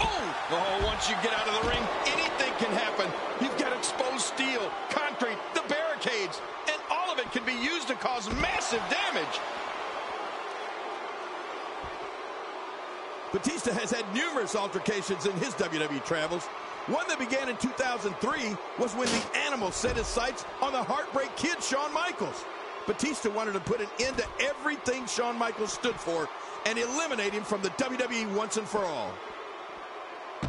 Oh, once you get out of the ring, anything can happen. You've got exposed steel, concrete, the barricades, and all of it can be used to cause massive damage. Batista has had numerous altercations in his WWE travels. One that began in 2003 was when the Animal set his sights on the Heartbreak Kid, Shawn Michaels. Batista wanted to put an end to everything Shawn Michaels stood for and eliminate him from the WWE once and for all.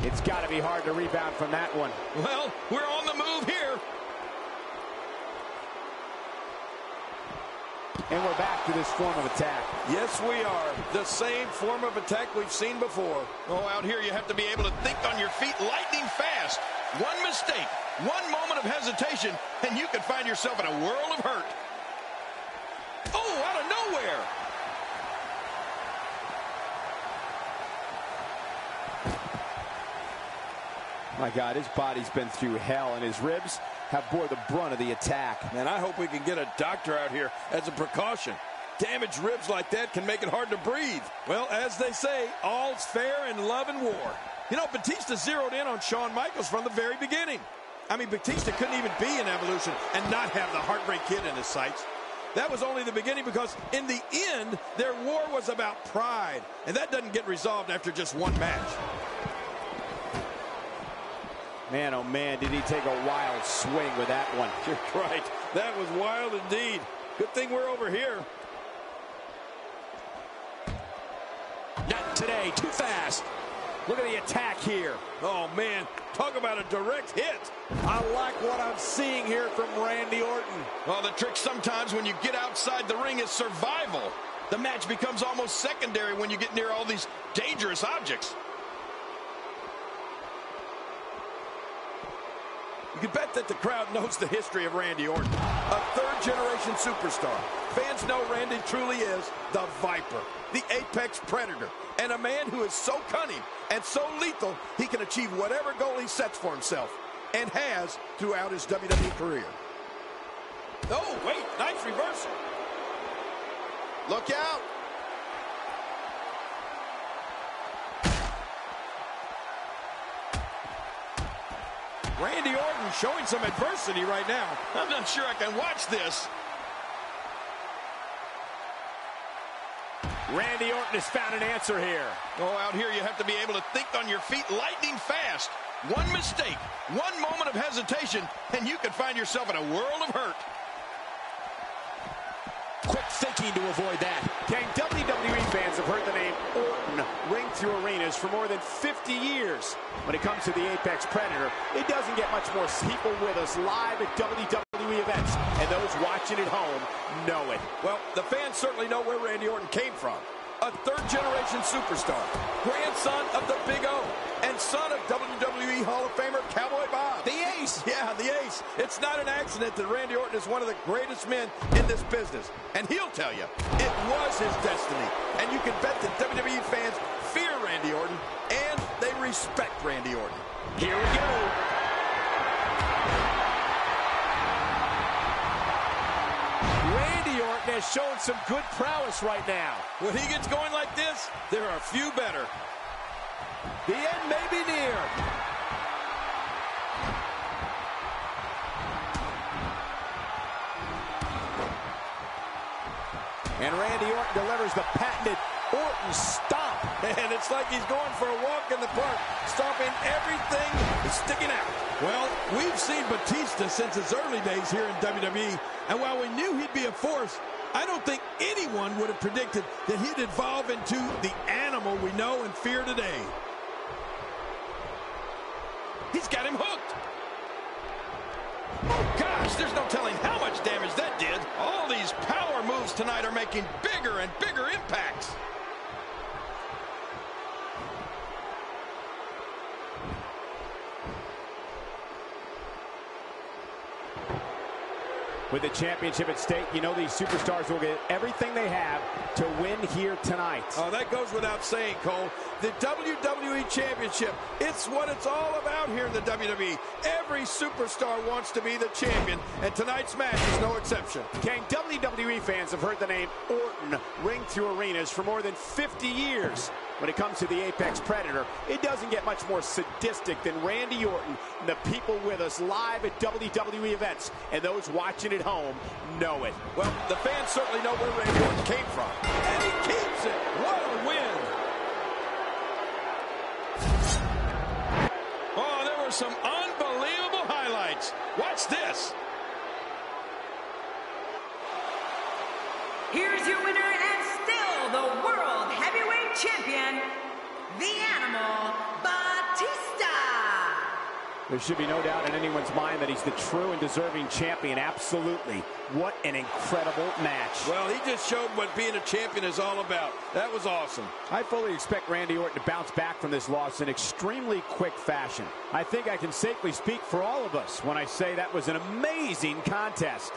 It's got to be hard to rebound from that one. Well, we're on the move here. And we're back to this form of attack. Yes, we are. The same form of attack we've seen before. Oh, out here you have to be able to think on your feet lightning fast. One mistake, one moment of hesitation, and you could find yourself in a world of hurt. Oh, out of nowhere. My God, his body's been through hell, and his ribs have bore the brunt of the attack. Man, I hope we can get a doctor out here as a precaution. Damaged ribs like that can make it hard to breathe. Well, as they say, all's fair in love and war. You know, Batista zeroed in on Shawn Michaels from the very beginning. I mean, Batista couldn't even be in Evolution and not have the Heartbreak Kid in his sights. That was only the beginning, because in the end, their war was about pride. And that doesn't get resolved after just one match. Man, oh man, did he take a wild swing with that one. You're right. That was wild indeed. Good thing we're over here. Not today. Too fast. Look at the attack here. Oh, man. Talk about a direct hit. I like what I'm seeing here from Randy Orton. Well, the trick sometimes when you get outside the ring is survival. The match becomes almost secondary when you get near all these dangerous objects. You can bet that the crowd knows the history of Randy Orton. A third-generation superstar. Fans know Randy truly is the Viper, the apex predator, and a man who is so cunning and so lethal he can achieve whatever goal he sets for himself, and has throughout his WWE career. Oh, wait, nice reversal. Look out. Randy Orton showing some adversity right now. I'm not sure I can watch this. Randy Orton has found an answer here. Oh, out here you have to be able to think on your feet lightning fast. One mistake, one moment of hesitation, and you could find yourself in a world of hurt. Quick thinking to avoid that. Gang, WWE fans have heard the name Orton ring through arenas for more than 50 years. When it comes to the Apex Predator, it doesn't get much more. People with us live at WWE events, and those watching at home know it. Well, the fans certainly know where Randy Orton came from. A third-generation superstar, grandson of the Big O, and son of WWE Hall of Famer Cowboy Bob. The Ace. Yeah, the Ace. It's not an accident that Randy Orton is one of the greatest men in this business. And he'll tell you, it was his destiny. And you can bet that WWE fans fear Randy Orton, and they respect Randy Orton. Here we go. Randy Orton has shown some good prowess right now. When he gets going like this, there are a few better. The end may be near. And Randy Orton delivers the patented Orton stomp. And it's like he's going for a walk in the park, stomping everything that's sticking out. Well, we've seen Batista since his early days here in WWE, and while we knew he'd be a force, I don't think anyone would have predicted that he'd evolve into the animal we know and fear today. He's got him hooked. Oh, gosh, there's no telling how much damage that did. All these power moves tonight are making bigger and bigger impacts. With the championship at stake, you know these superstars will get everything they have to win here tonight. Oh, that goes without saying, Cole. The WWE Championship, it's what it's all about here in the WWE. Every superstar wants to be the champion, and tonight's match is no exception. Gang, WWE fans have heard the name Orton ring through arenas for more than 50 years. When it comes to the Apex Predator, it doesn't get much more sadistic than Randy Orton and the people with us live at WWE events, and those watching at home know it. Well, the fans certainly know where Randy Orton came from, and he keeps it. What a win! Oh, there were some unbelievable highlights. Watch this. Here's your winner and still the World Heavyweight Champion, the Animal, Batista. There should be no doubt in anyone's mind that he's the true and deserving champion. Absolutely. What an incredible match. Well, he just showed what being a champion is all about. That was awesome. I fully expect Randy Orton to bounce back from this loss in extremely quick fashion. I think I can safely speak for all of us when I say that was an amazing contest.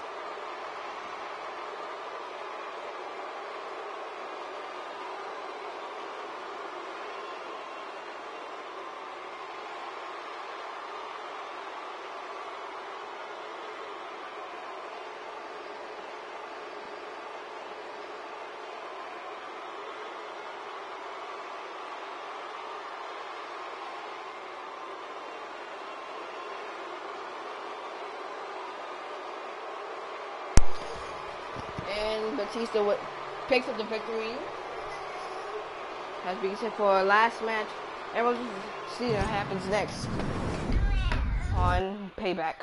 Batista picks up the victory. As we said, for our last match, everyone's seeing what happens next on Payback.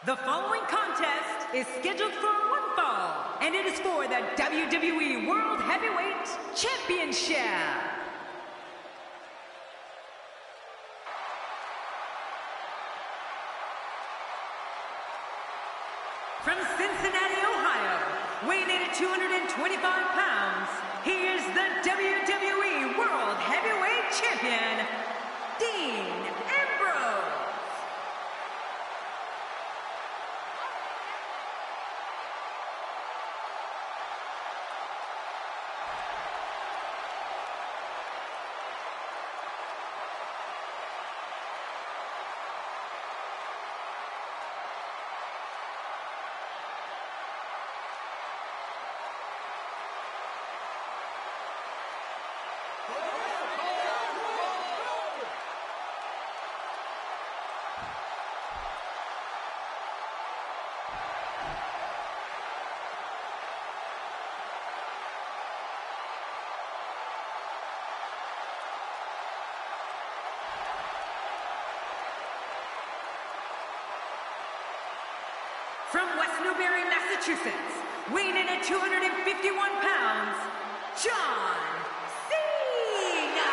The following contest is scheduled for one fall, and it is for the WWE World Heavyweight Championship. From Cincinnati, Ohio, weighing in at 225 pounds, he is the WWE World Heavyweight Champion, Dean Ambrose. From West Newbury, Massachusetts, weighing in at 251 pounds, John Cena!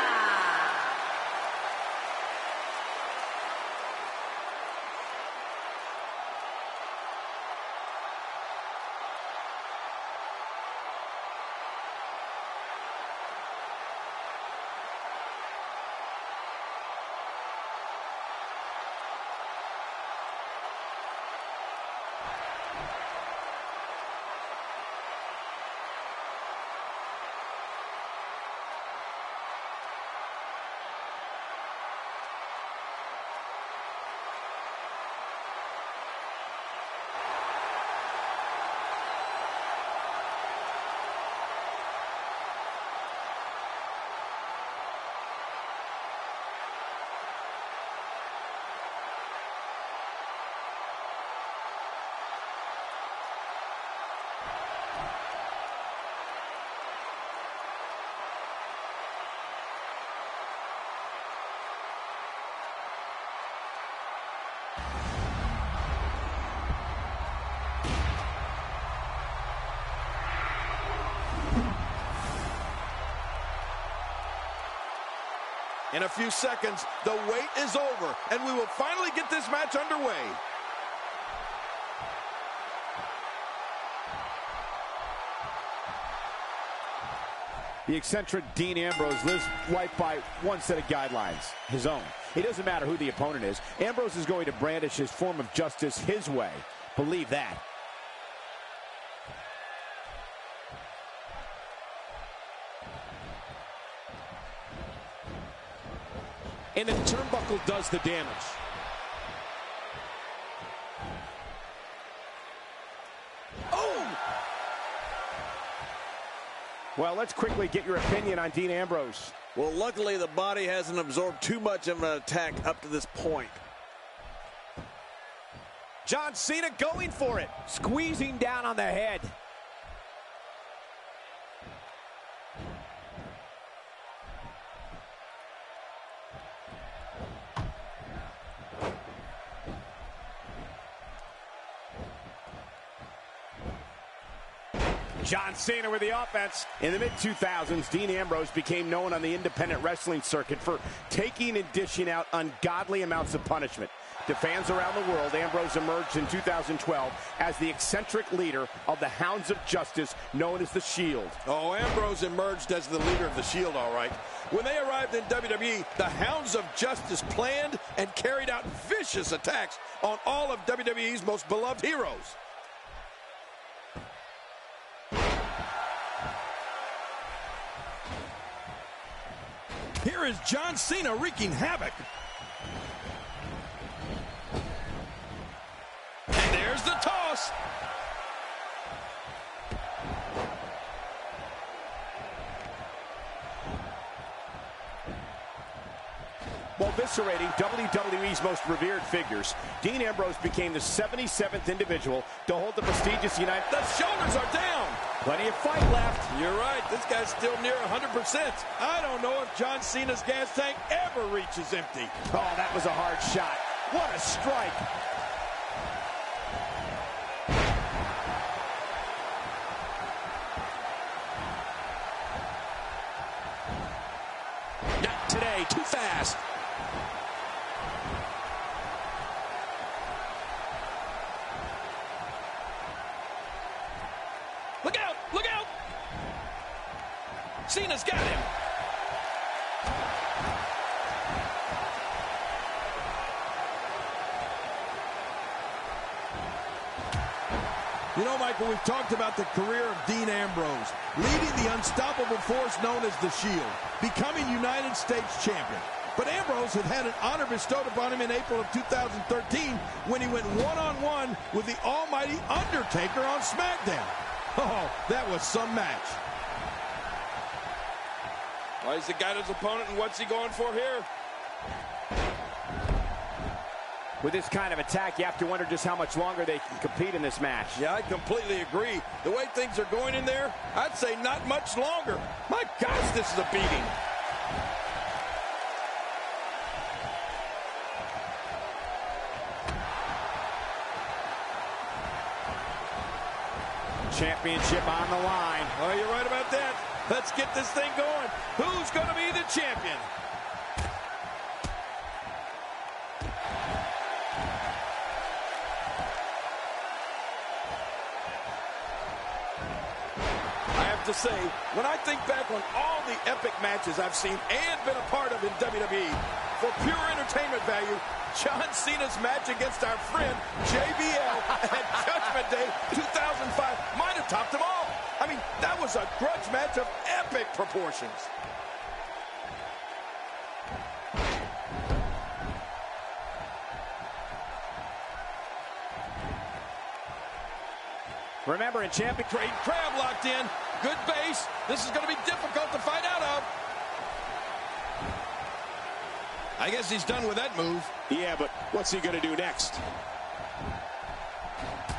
In a few seconds, the wait is over, and we will finally get this match underway. The eccentric Dean Ambrose lives life by one set of guidelines, his own. It doesn't matter who the opponent is. Ambrose is going to brandish his form of justice his way. Believe that. And the turnbuckle does the damage. Oh! Well, let's quickly get your opinion on Dean Ambrose. Well, luckily the body hasn't absorbed too much of an attack up to this point. John Cena going for it. Squeezing down on the head. John Cena with the offense. In the mid-2000s, Dean Ambrose became known on the independent wrestling circuit for taking and dishing out ungodly amounts of punishment. To fans around the world, Ambrose emerged in 2012 as the eccentric leader of the Hounds of Justice, known as the Shield. Oh, Ambrose emerged as the leader of the Shield, all right. When they arrived in WWE, the Hounds of Justice planned and carried out vicious attacks on all of WWE's most beloved heroes. Here is John Cena wreaking havoc. And there's the toss. While eviscerating WWE's most revered figures, Dean Ambrose became the 77th individual to hold the prestigious United... The shoulders are down. Plenty of fight left. You're right. This guy's still near 100%. I don't know if John Cena's gas tank ever reaches empty. Oh, that was a hard shot. What a strike. Not today. Too fast. Look out! Look out! Cena's got him. You know, Michael, we've talked about the career of Dean Ambrose, leading the unstoppable force known as the Shield, becoming United States champion. But Ambrose had an honor bestowed upon him in April of 2013 when he went one-on-one with the almighty Undertaker on SmackDown. Oh, that was some match. Well, he's got his opponent, and what's he going for here? With this kind of attack, you have to wonder just how much longer they can compete in this match. Yeah, I completely agree. The way things are going in there, I'd say not much longer. My gosh, this is a beating. Championship on the line. Oh, you're right about that. Let's get this thing going. Who's going to be the champion? I have to say, when I think back on all the epic matches I've seen and been a part of in WWE, for pure entertainment value, John Cena's match against our friend JBL at Judgment Day 2005 might have topped them all. I mean, that was a grudge match of epic proportions. Remember, in champion... Great crab locked in. Good base. This is going to be difficult to fight out of. I guess he's done with that move. Yeah, but what's he going to do next?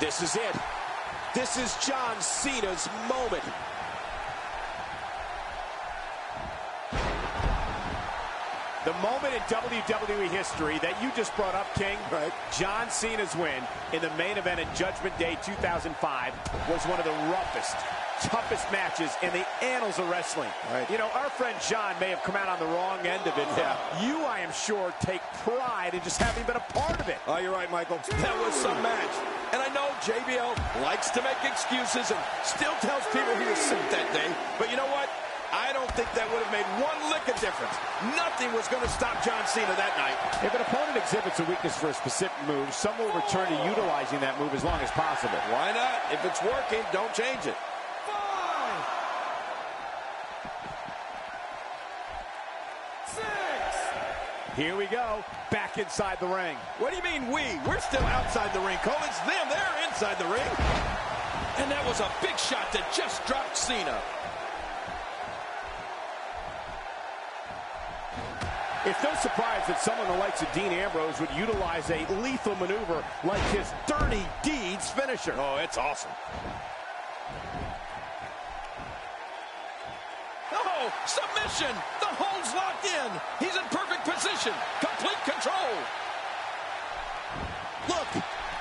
This is it. This is John Cena's moment. The moment in WWE history that you just brought up, King, right. John Cena's win in the main event at Judgment Day 2005 was one of the roughest, toughest matches in the annals of wrestling. Right. You know, our friend John may have come out on the wrong end of it. Yeah. You, I am sure, take pride in just having been a part of it. Oh, you're right, Michael. That was some match. And I know JBL likes to make excuses and still tells people he was sick that day. But you know what? I don't think that would have made one lick of difference. Nothing was going to stop John Cena that night. If an opponent exhibits a weakness for a specific move, some will return to utilizing that move as long as possible. Why not? If it's working, don't change it. 5, 6. Here we go, back inside the ring. What do you mean we? We're still outside the ring, Cole. It's them. They're inside the ring. And that was a big shot that just dropped Cena. It's no surprise that someone the likes of Dean Ambrose would utilize a lethal maneuver like his Dirty Deeds finisher. Oh, it's awesome. Oh, submission! The hold's locked in. He's in perfect position. Complete control. Look,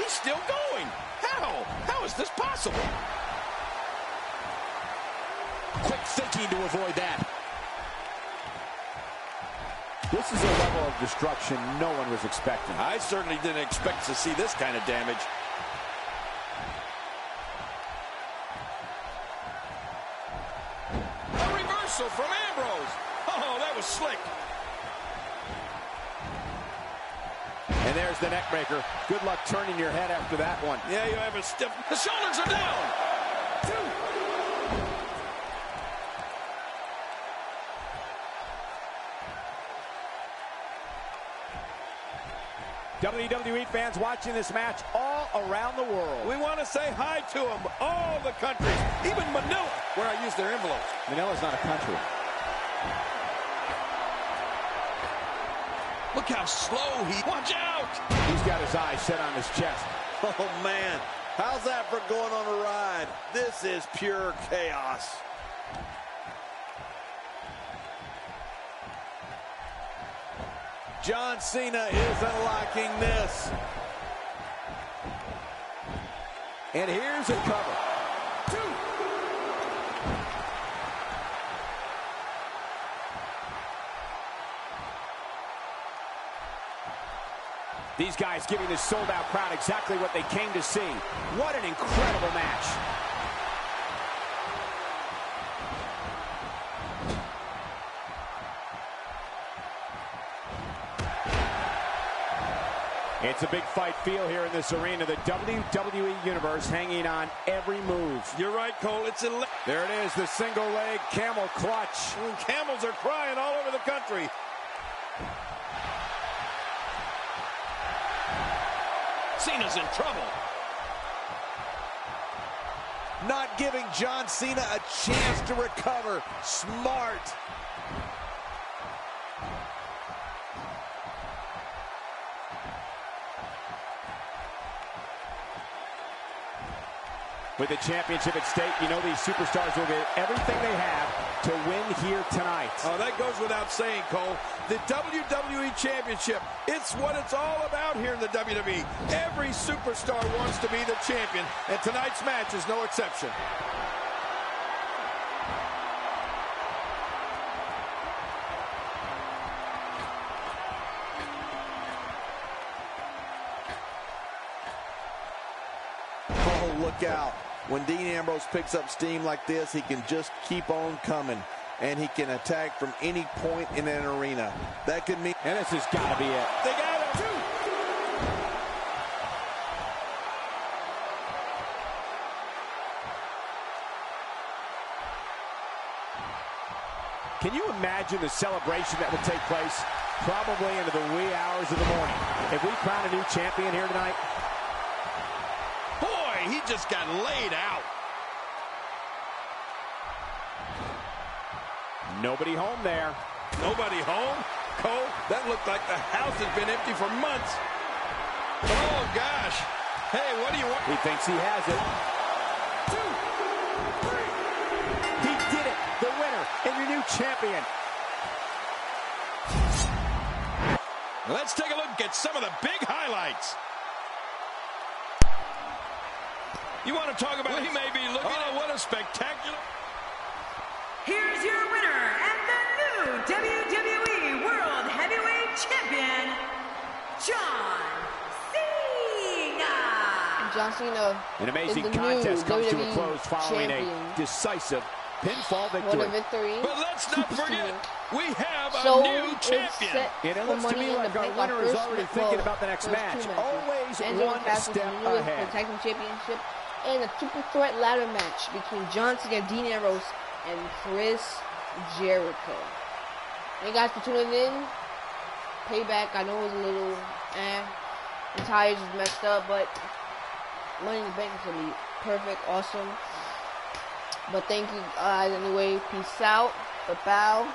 he's still going. How? How is this possible? routine to avoid that. This is a level of destruction no one was expecting. I certainly didn't expect to see this kind of damage. A reversal from Ambrose. Oh, that was slick. And there's the neck breaker. Good luck turning your head after that one. Yeah, you have a stiff. The shoulders are down. WWE fans watching this match all around the world. We want to say hi to them, all the countries, even Manila, where I use their envelopes. Manila's not a country. Look how slow he... Watch out! He's got his eyes set on his chest. Oh, man. How's that for going on a ride? This is pure chaos. John Cena is unlocking this. And here's a cover. These guys giving this sold-out crowd exactly what they came to see. What an incredible match. It's a big fight feel here in this arena. The WWE Universe hanging on every move. You're right, Cole. It's a... There it is, the single leg camel clutch. Camels are crying all over the country. Cena's in trouble. Not giving John Cena a chance to recover. Smart. With the championship at stake, you know these superstars will get everything they have to win here tonight. Oh, that goes without saying, Cole. The WWE Championship, it's what it's all about here in the WWE. Every superstar wants to be the champion, and tonight's match is no exception. Oh, look out. When Dean Ambrose picks up steam like this, he can just keep on coming. And he can attack from any point in an arena. That could mean... And this has got to be it. They got him. Can you imagine the celebration that will take place? Probably into the wee hours of the morning. If we crown a new champion here tonight... Boy, he just got laid out. Nobody home there. Nobody home? Cole, that looked like the house has been empty for months. Oh, gosh. Hey, what do you want? He thinks he has it. 2, 3. He did it. The winner and your new champion. Let's take a look at some of the big highlights. You want to talk about... He may be looking at what a spectacular... Here's your winner and the new WWE World Heavyweight Champion, John Cena. John Cena. An amazing is the contest new comes to a WWE close following champion. a decisive pinfall What victory. a victory. But let's not forget, we have a So new it's champion. set And it for looks to Money me in like the our Bank. winner is First- already well, thinking about the next first match. two matches. Always Angelo one Cassidy's step new for ahead. the Tag Team Championship and a triple threat ladder match between John Cena, Dean Ambrose, and Chris Jericho. Thank you guys for tuning in. Payback, I know it was a little the tires was messed up, but Money in the Bank is gonna be perfect, awesome. But thank you guys anyway. Peace out. Bow.